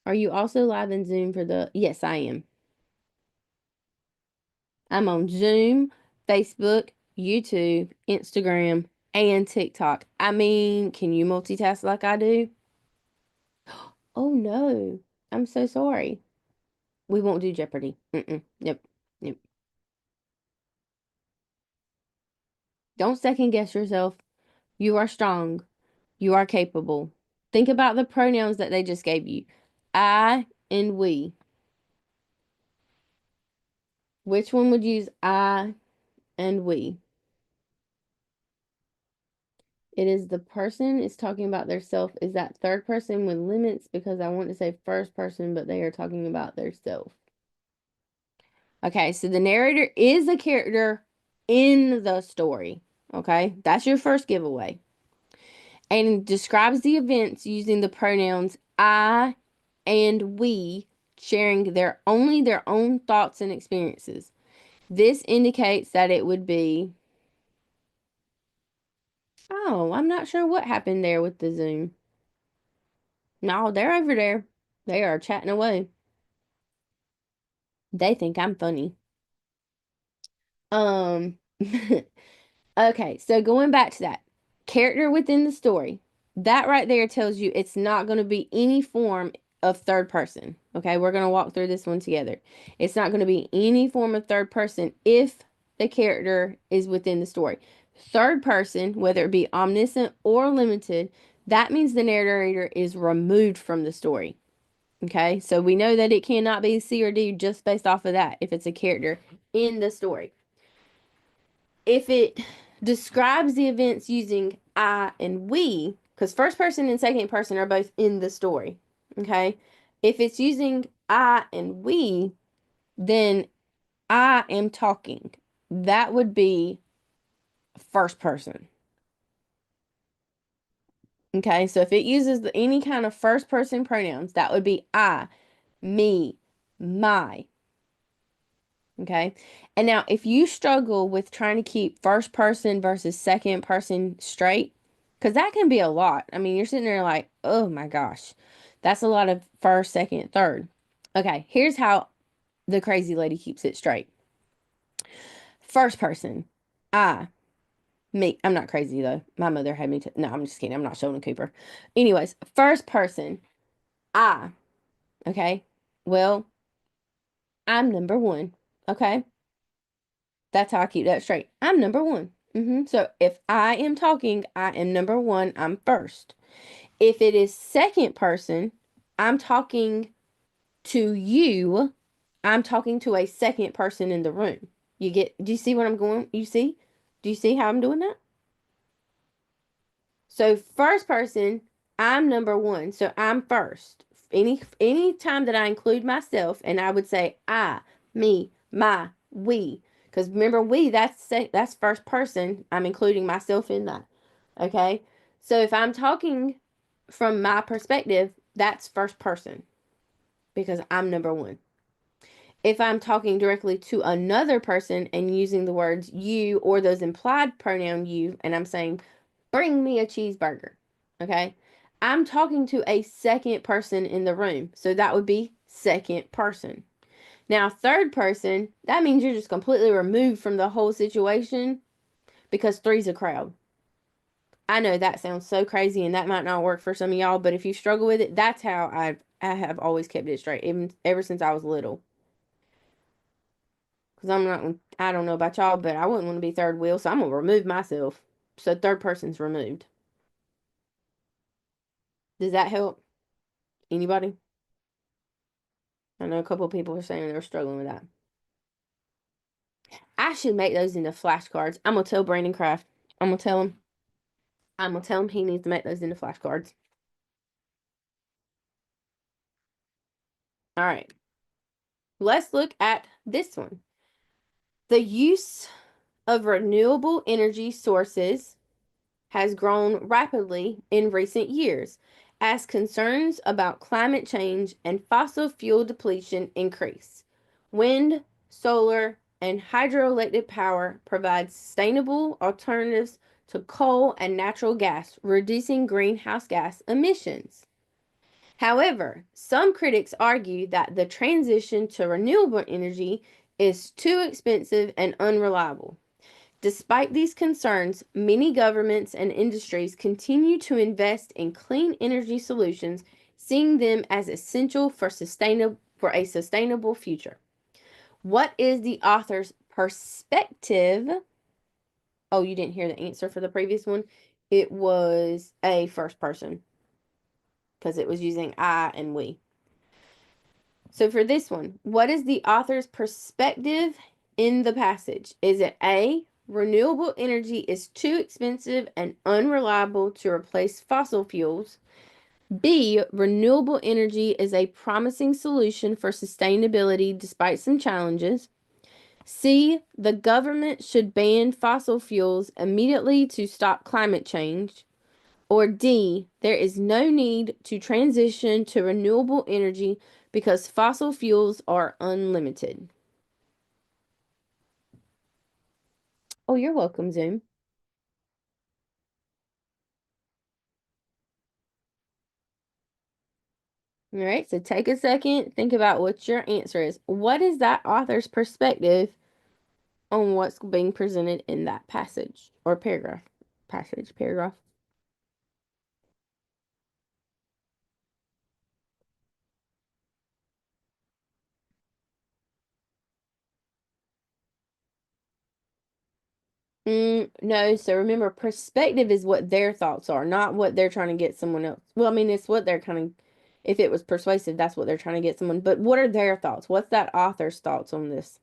Are you also live in Zoom for the? Yes, I am. I'm on Zoom, Facebook, YouTube, Instagram, and TikTok. I mean, can you multitask like I do? Oh no. I'm so sorry. We won't do Jeopardy. Mm-mm. Nope. Nope. Don't second guess yourself. You are strong. You are capable. Think about the pronouns that they just gave you. I and we. Which one would use I and we? It is the person is talking about their self. Is that third person with limits? Because I want to say first person, but they are talking about their self. Okay, so the narrator is a character in the story. Okay, that's your first giveaway. And describes the events using the pronouns I and we, sharing their own thoughts and experiences. This indicates that it would be, oh, I'm not sure what happened there with the Zoom. No, they're over there. They are chatting away. They think I'm funny. Um, okay, so going back to that character within the story, that right there tells you it's not going to be any form of third person. Okay, we're going to walk through this one together. It's not going to be any form of third person if the character is within the story. Third person, whether it be omniscient or limited, that means the narrator is removed from the story. Okay, so we know that it cannot be C or D just based off of that if it's a character in the story. If it describes the events using I and we, because first person and second person are both in the story. Okay, if it's using I and we, then I am talking. That would be first person. Okay, so if it uses any kind of first person pronouns, that would be I, me, my. Okay. And now, if you struggle with trying to keep first person versus second person straight, because that can be a lot. I mean, you're sitting there like, oh my gosh, that's a lot of first, second, third. Okay. Here's how the crazy lady keeps it straight. First person, I, me. I'm not crazy though. My mother had me to, no, I'm just kidding. I'm not Sheldon Cooper. Anyways, first person, I. Okay. Well, I'm number one. Okay. That's how I keep that straight. I'm number one. So if I am talking, I am number one. I'm first. If it is second person, I'm talking to you. I'm talking to a second person in the room. Do you see what I'm going? You see? Do you see how I'm doing that? So first person, I'm number one. So I'm first. Any time that I include myself, and I would say I, me, my, we. Because remember, we, that's first person. I'm including myself in that. Okay. So if I'm talking from my perspective, that's first person because I'm number one. If I'm talking directly to another person and using the words you or those implied pronoun you, and I'm saying, bring me a cheeseburger, okay? I'm talking to a second person in the room. So that would be second person. Now, third person, that means you're just completely removed from the whole situation because three's a crowd. I know that sounds so crazy and that might not work for some of y'all, but if you struggle with it, that's how I have always kept it straight, even ever since I was little. Because I don't know about y'all, but I wouldn't want to be third wheel, so I'm going to remove myself. So third person's removed. Does that help? Anybody? I know a couple of people are saying they're struggling with that. I should make those into flashcards. I'm going to tell Brandon Craft. I'm going to tell him. I'm going to tell him he needs to make those into flashcards. All right. Let's look at this one. The use of renewable energy sources has grown rapidly in recent years as concerns about climate change and fossil fuel depletion increase. Wind, solar, and hydroelectric power provide sustainable alternatives to coal and natural gas, reducing greenhouse gas emissions. However, some critics argue that the transition to renewable energy is too expensive and unreliable. Despite these concerns, many governments and industries continue to invest in clean energy solutions, seeing them as essential for a sustainable future. What is the author's perspective? Oh, you didn't hear the answer for the previous one. It was a first person because it was using I and we. So for this one, what is the author's perspective in the passage? Is it A, renewable energy is too expensive and unreliable to replace fossil fuels? B, renewable energy is a promising solution for sustainability despite some challenges? C, the government should ban fossil fuels immediately to stop climate change? Or D, there is no need to transition to renewable energy because fossil fuels are unlimited. Oh, you're welcome, Zoom. All right, so take a second, think about what your answer is. What is that author's perspective on what's being presented in that passage or paragraph? Paragraph. No, so remember, perspective is what their thoughts are, not what they're trying to get someone else. Well, I mean, it's what they're kind of, if it was persuasive, that's what they're trying to get someone. But what are their thoughts? What's that author's thoughts on this?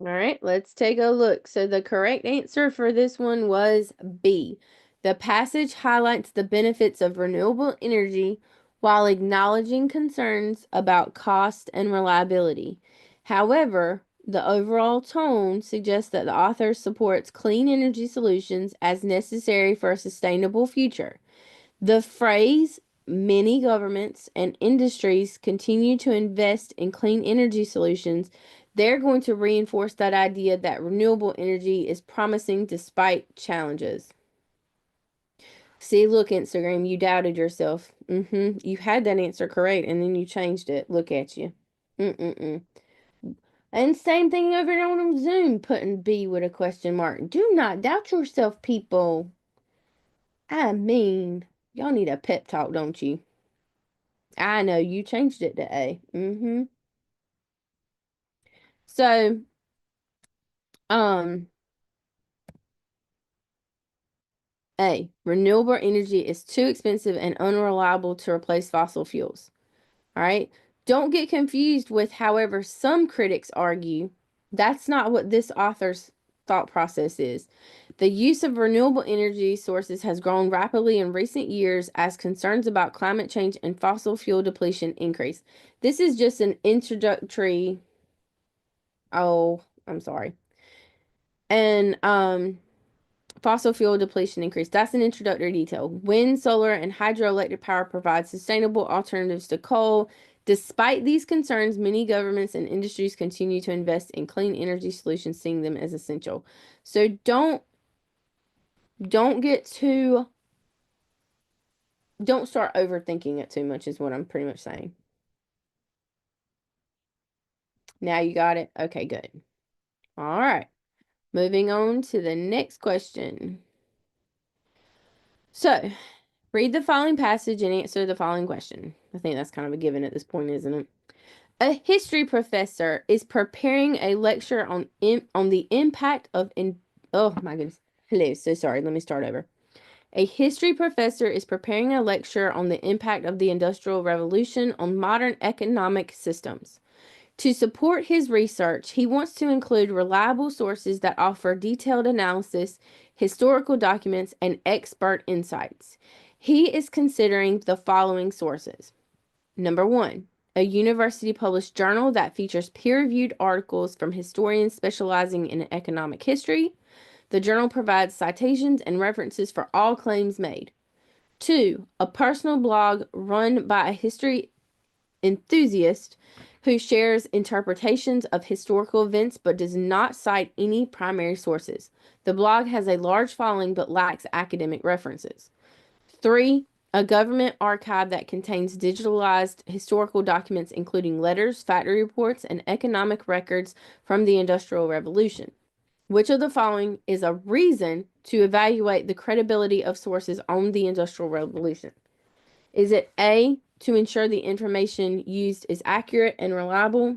All right, let's take a look. So the correct answer for this one was B. The passage highlights the benefits of renewable energy while acknowledging concerns about cost and reliability. However, the overall tone suggests that the author supports clean energy solutions as necessary for a sustainable future. The phrase many governments and industries continue to invest in clean energy solutions, they're going to reinforce that idea that renewable energy is promising despite challenges. See, look, Instagram, you doubted yourself. You had that answer correct and then you changed it. Look at you. Mm-mm-mm. And same thing over on Zoom, putting B with a question mark. Do not doubt yourself, people. I mean, y'all need a pep talk, don't you? I know you changed it to A. So, um, A, renewable energy is too expensive and unreliable to replace fossil fuels. All right. Don't get confused with, however, some critics argue. That's not what this author's thought process is. The use of renewable energy sources has grown rapidly in recent years as concerns about climate change and fossil fuel depletion increase. This is just an introductory. Oh, I'm sorry. And fossil fuel depletion increase. That's an introductory detail. Wind, solar, and hydroelectric power provide sustainable alternatives to coal. Despite these concerns, many governments and industries continue to invest in clean energy solutions, seeing them as essential. So don't start overthinking it too much is what I'm pretty much saying. Now you got it? Okay, good. All right. Moving on to the next question. So, read the following passage and answer the following question. I think that's kind of a given at this point, isn't it? A history professor is preparing a lecture on the impact of oh my goodness. Hello, so sorry. Let me start over. A history professor is preparing a lecture on the impact of the Industrial Revolution on modern economic systems. To support his research, he wants to include reliable sources that offer detailed analysis, historical documents, and expert insights. He is considering the following sources. Number one, a university published journal that features peer-reviewed articles from historians specializing in economic history. The journal provides citations and references for all claims made. Two, a personal blog run by a history enthusiast who shares interpretations of historical events but does not cite any primary sources. The blog has a large following but lacks academic references. Three, a government archive that contains digitalized historical documents, including letters, factory reports, and economic records from the Industrial Revolution. Which of the following is a reason to evaluate the credibility of sources on the Industrial Revolution? Is it A, to ensure the information used is accurate and reliable?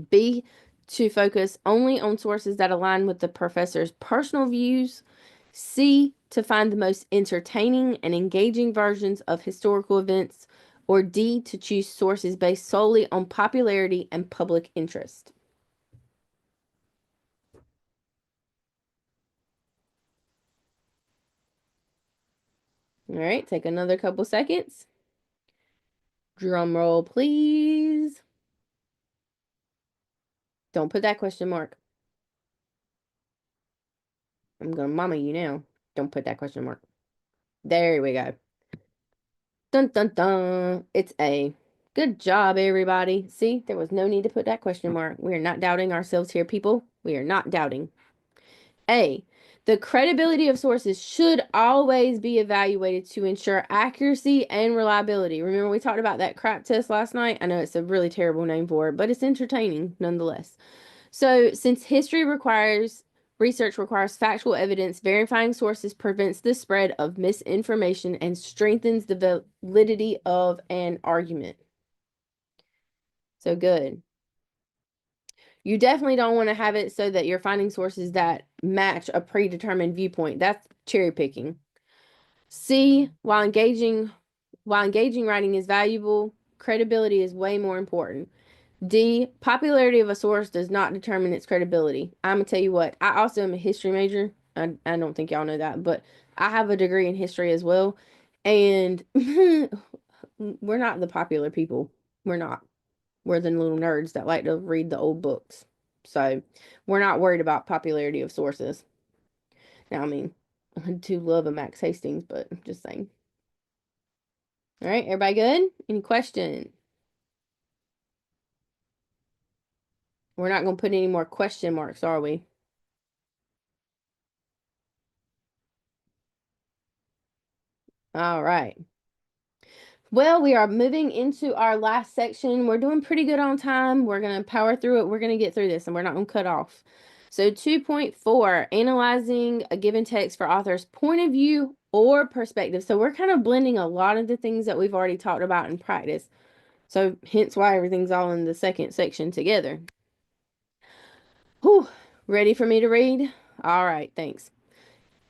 B, to focus only on sources that align with the professor's personal views? C, to find the most entertaining and engaging versions of historical events? Or D, to choose sources based solely on popularity and public interest? All right, take another couple seconds. Drum roll, please. Don't put that question mark. I'm gonna mama you now. Don't put that question mark. There we go. Dun dun dun. It's A. Good job, everybody. See, there was no need to put that question mark. We are not doubting ourselves here, people. We are not doubting. A. The credibility of sources should always be evaluated to ensure accuracy and reliability. Remember, we talked about that crap test last night? I know it's a really terrible name for it, but it's entertaining nonetheless. So, since research requires factual evidence, verifying sources prevents the spread of misinformation and strengthens the validity of an argument. So good. You definitely don't want to have it so that you're finding sources that match a predetermined viewpoint. That's cherry picking. C, while engaging writing is valuable, credibility is way more important. D, popularity of a source does not determine its credibility. I'm going to tell you what, I also am a history major. I don't think y'all know that, but I have a degree in history as well. And we're not the popular people. We're not. We're the little nerds that like to read the old books. So we're not worried about popularity of sources. Now, I mean, I do love a Max Hastings, but I'm just saying. All right, everybody good? Any questions? We're not going to put any more question marks, are we? All right. Well, we are moving into our last section. We're doing pretty good on time. We're going to power through it. We're going to get through this and we're not going to cut off. So 2.4, analyzing a given text for author's point of view or perspective. So we're kind of blending a lot of the things that we've already talked about in practice. So hence why everything's all in the second section together. Whew, ready for me to read? All right, thanks.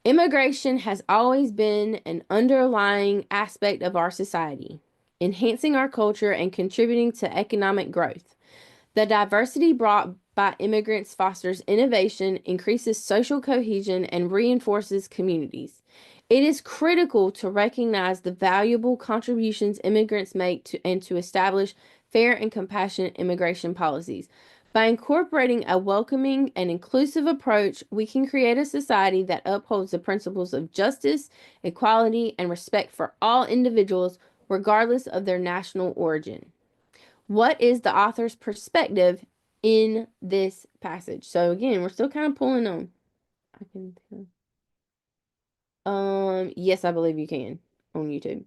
Immigration has always been an underlying aspect of our society, enhancing our culture and contributing to economic growth. The diversity brought by immigrants fosters innovation, increases social cohesion, and reinforces communities. It is critical to recognize the valuable contributions immigrants make and to establish fair and compassionate immigration policies. By incorporating a welcoming and inclusive approach, we can create a society that upholds the principles of justice, equality, and respect for all individuals, regardless of their national origin. What is the author's perspective in this passage? So again, we're still kind of pulling on. I can tell. Yes, I believe you can on YouTube.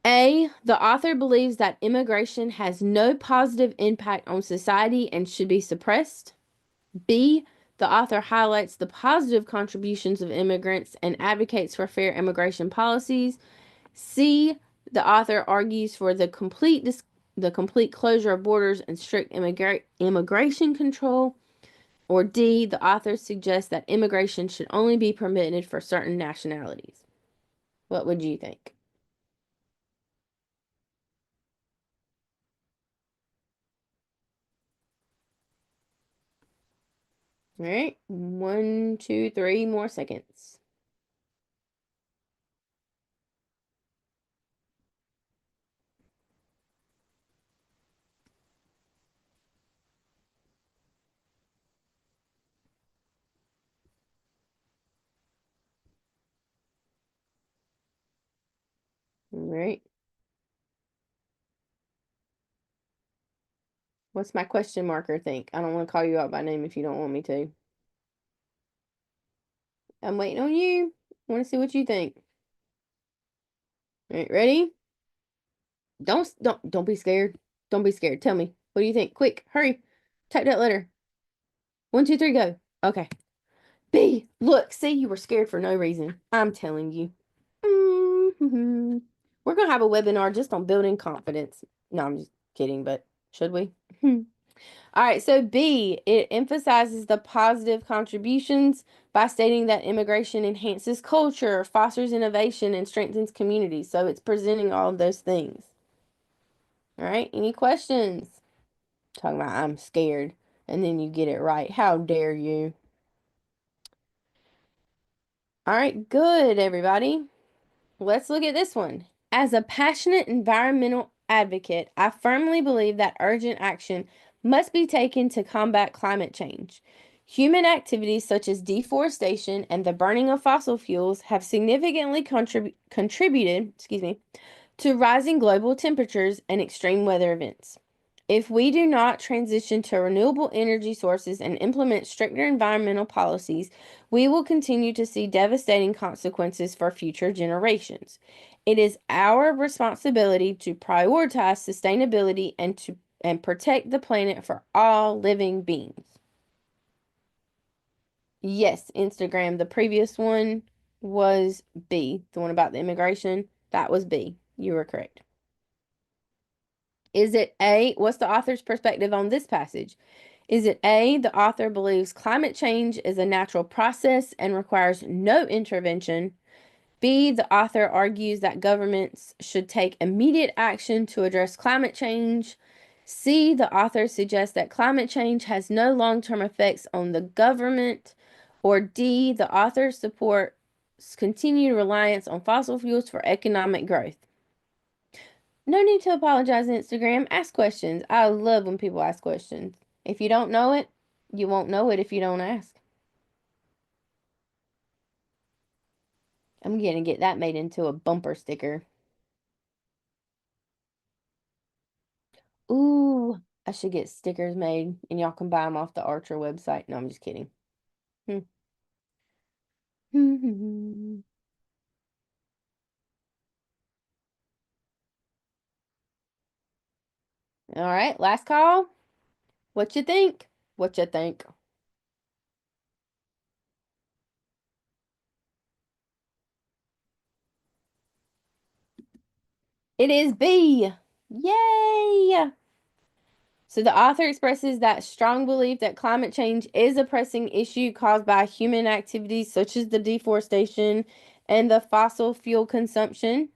A, the author believes that immigration has no positive impact on society and should be suppressed. B, the author highlights the positive contributions of immigrants and advocates for fair immigration policies. C, the author argues for the complete closure of borders and strict immigration control. Or D, the author suggests that immigration should only be permitted for certain nationalities. What would you think? All right, 1, 2, 3 more seconds. All right. What's my question marker think? I don't want to call you out by name if you don't want me to. I'm waiting on you. I want to see what you think. All right, ready? Don't be scared. Don't be scared. Tell me. What do you think? Quick, hurry. Type that letter. 1, 2, 3, go. Okay. B. Look, see, you were scared for no reason. I'm telling you. Mm-hmm. We're gonna have a webinar just on building confidence. No, I'm just kidding, but should we? All right, so B, it emphasizes the positive contributions by stating that immigration enhances culture, fosters innovation, and strengthens communities. So it's presenting all of those things. All right, any questions? Talking about I'm scared, and then you get it right. How dare you? All right, good, everybody. Let's look at this one. As a passionate environmental advocate, I firmly believe that urgent action must be taken to combat climate change. Human activities such as deforestation and the burning of fossil fuels have significantly contributed, to rising global temperatures and extreme weather events. If we do not transition to renewable energy sources and implement stricter environmental policies, we will continue to see devastating consequences for future generations. It is our responsibility to prioritize sustainability and protect the planet for all living beings. Yes, Instagram. The previous one was B, the one about the immigration. That was B. You were correct. Is it A? What's the author's perspective on this passage? Is it A, the author believes climate change is a natural process and requires no intervention? B, the author argues that governments should take immediate action to address climate change. C, the author suggests that climate change has no long-term effects on the government. Or D, the author supports continued reliance on fossil fuels for economic growth. No need to apologize, Instagram. Ask questions. I love when people ask questions. If you don't know it, you won't know it if you don't ask. I'm gonna get that made into a bumper sticker. Ooh, I should get stickers made and y'all can buy them off the Archer website. No, I'm just kidding. Hmm. All right, last call. What you think? What you think? It is B. Yay! So the author expresses that strong belief that climate change is a pressing issue caused by human activities such as the deforestation and the fossil fuel consumption.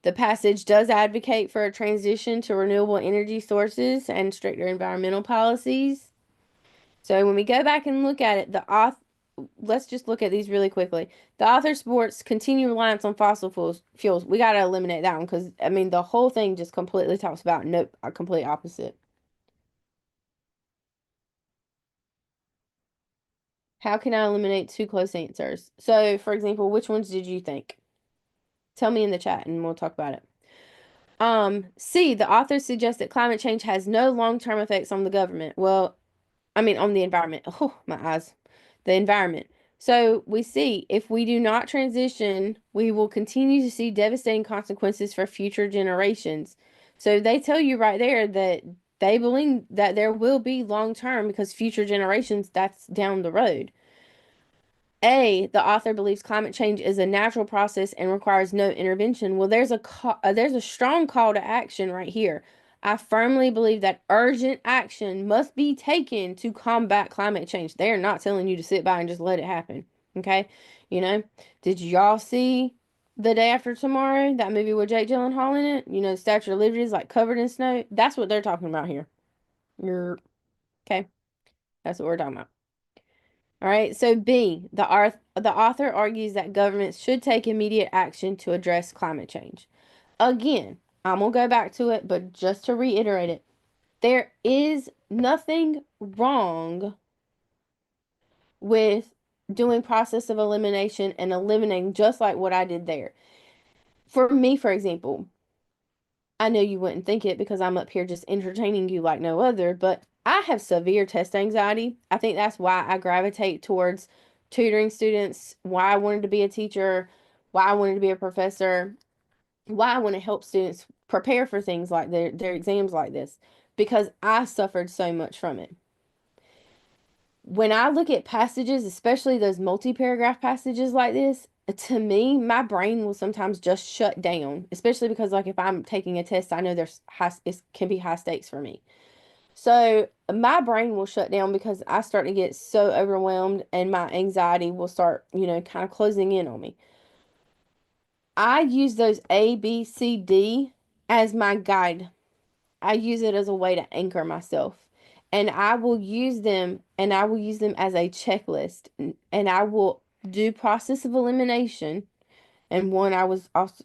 The passage does advocate for a transition to renewable energy sources and stricter environmental policies. So when we go back and look at it, let's just look at these really quickly. The author supports continued reliance on fossil fuels. We got to eliminate that one because, I mean, the whole thing just completely talks about nope, a complete opposite. How can I eliminate two close answers? So, for example, which ones did you think? Tell me in the chat and we'll talk about it. C, the author suggests that climate change has no long-term effects on the government. Well, I mean, on the environment. Oh, my eyes. The environment. So we see if we do not transition, we will continue to see devastating consequences for future generations. So they tell you right there that they believe that there will be long term because future generations, that's down the road. A, the author believes climate change is a natural process and requires no intervention. Well, there's a strong call to action right here. I firmly believe that urgent action must be taken to combat climate change. They are not telling you to sit by and just let it happen. Okay? You know, did y'all see The Day After Tomorrow, that movie with Jake Gyllenhaal in it? You know, the Statue of Liberty is like covered in snow. That's what they're talking about here. You're okay. That's what we're talking about. All right, so B, the author argues that governments should take immediate action to address climate change. Again, I'm going to go back to it, but just to reiterate it, there is nothing wrong with doing process of elimination and eliminating just like what I did there. For me, for example, I know you wouldn't think it because I'm up here just entertaining you like no other, but I have severe test anxiety. I think that's why I gravitate towards tutoring students, why I wanted to be a teacher, why I wanted to be a professor, why I want to help students prepare for things like their exams like this, because I suffered so much from it. When I look at passages, especially those multi-paragraph passages like this, to me, my brain will sometimes just shut down, especially because like if I'm taking a test, I know it can be high stakes for me. So my brain will shut down because I start to get so overwhelmed and my anxiety will start, kind of closing in on me. I use those A, B, C, D as my guide. I use it as a way to anchor myself. And I will use them as a checklist. And I will do process of elimination. And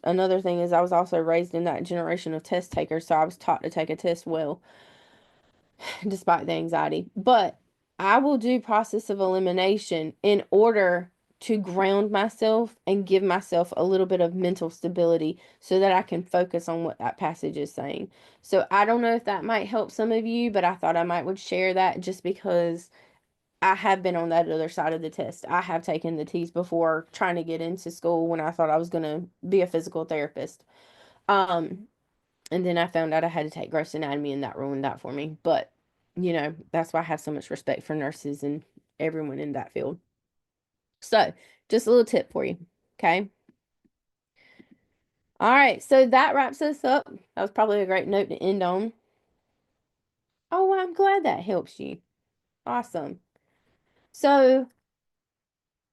another thing is I was also raised in that generation of test takers, so I was taught to take a test well, despite the anxiety. But I will do process of elimination in order to ground myself and give myself a little bit of mental stability so that I can focus on what that passage is saying. So I don't know if that might help some of you, but I thought I might would share that just because I have been on that other side of the test. I have taken the TEAS before trying to get into school when I thought I was going to be a physical therapist. Um, and then I found out I had to take gross anatomy and that ruined that for me. But, that's why I have so much respect for nurses and everyone in that field. So, just a little tip for you. Okay. All right. So that wraps us up. That was probably a great note to end on. Oh, well, I'm glad that helps you. Awesome. So,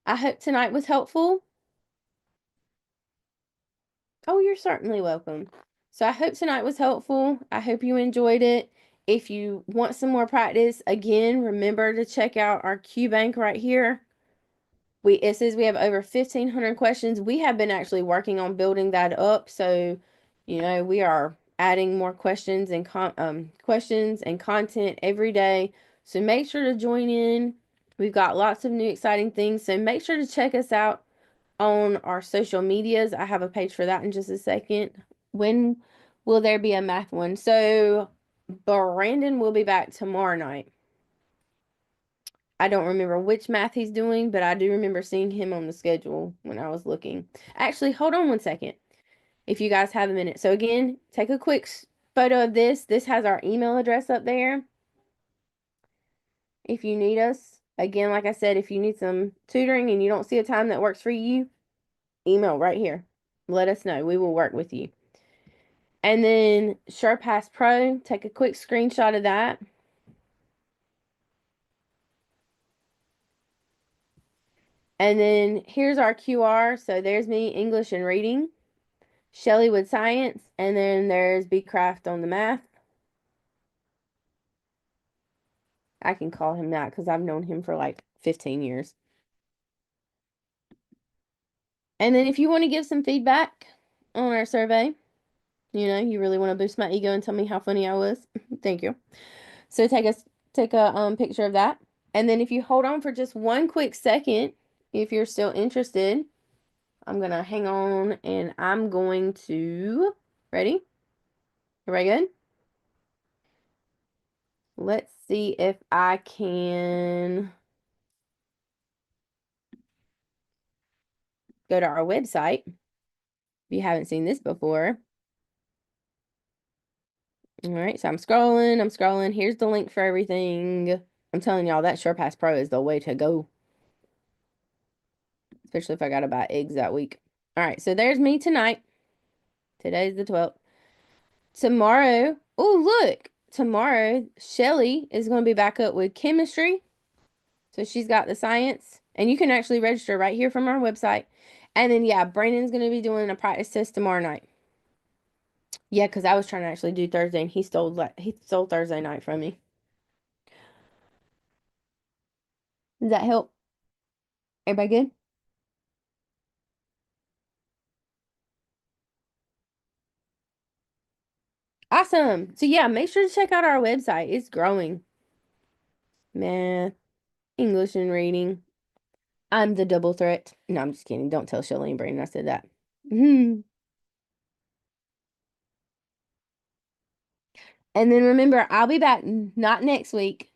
I hope tonight was helpful. Oh, you're certainly welcome. So I hope tonight was helpful. I hope you enjoyed it. If you want some more practice, again, remember to check out our Q bank right here. It says we have over 1,500 questions. We have been actually working on building that up. So, we are adding more questions and content every day. So make sure to join in. We've got lots of new exciting things. So make sure to check us out on our social medias. I have a page for that in just a second. When will there be a math one? So Brandon will be back tomorrow night. I don't remember which math he's doing, but I do remember seeing him on the schedule when I was looking. Actually, hold on one second if you guys have a minute. So again, take a quick photo of this. This has our email address up there if you need us. Again, like I said, if you need some tutoring and you don't see a time that works for you, email right here. Let us know. We will work with you. And then SurePass Pro, take a quick screenshot of that. And then here's our QR. So there's me, English and reading. Shelly with science, and then there's B Craft on the math. I can call him that because I've known him for like 15 years. And then if you want to give some feedback on our survey, you really want to boost my ego and tell me how funny I was. Thank you. So take a picture of that. And then if you hold on for just one quick second, if you're still interested, I'm gonna hang on and I'm going to ready? Everybody good? Let's see if I can go to our website. If you haven't seen this before. All right, so I'm scrolling. Here's the link for everything. I'm telling y'all that SurePass Pro is the way to go. Especially if I gotta buy eggs that week. All right, so there's me tonight. Today's the 12th. Tomorrow, oh look, tomorrow Shelly is going to be back up with chemistry. So she's got the science, and you can actually register right here from our website. And then yeah, Brandon's going to be doing a practice test tomorrow night. Yeah, because I was trying to actually do Thursday, and he stole Thursday night from me. Does that help? Everybody good? Awesome. So yeah, make sure to check out our website. It's growing. Math, English, and reading. I'm the double threat. No, I'm just kidding. Don't tell Shelly and Brandon I said that. And then remember, I'll be back not next week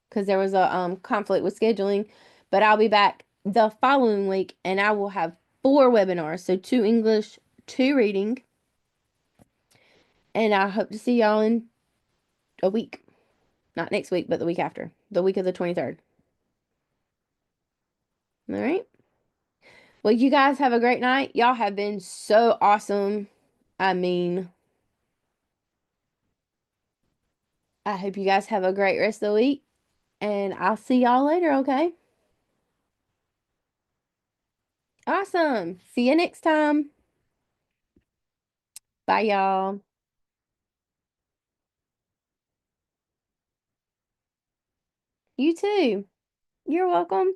because there was a conflict with scheduling, but I'll be back the following week and I will have 4 webinars. So 2 English, 2 reading. And I hope to see y'all in a week. Not next week, but the week after. The week of the 23rd. All right. Well, you guys have a great night. Y'all have been so awesome. I mean, I hope you guys have a great rest of the week. And I'll see y'all later, okay? Awesome. See you next time. Bye, y'all. You too. You're welcome.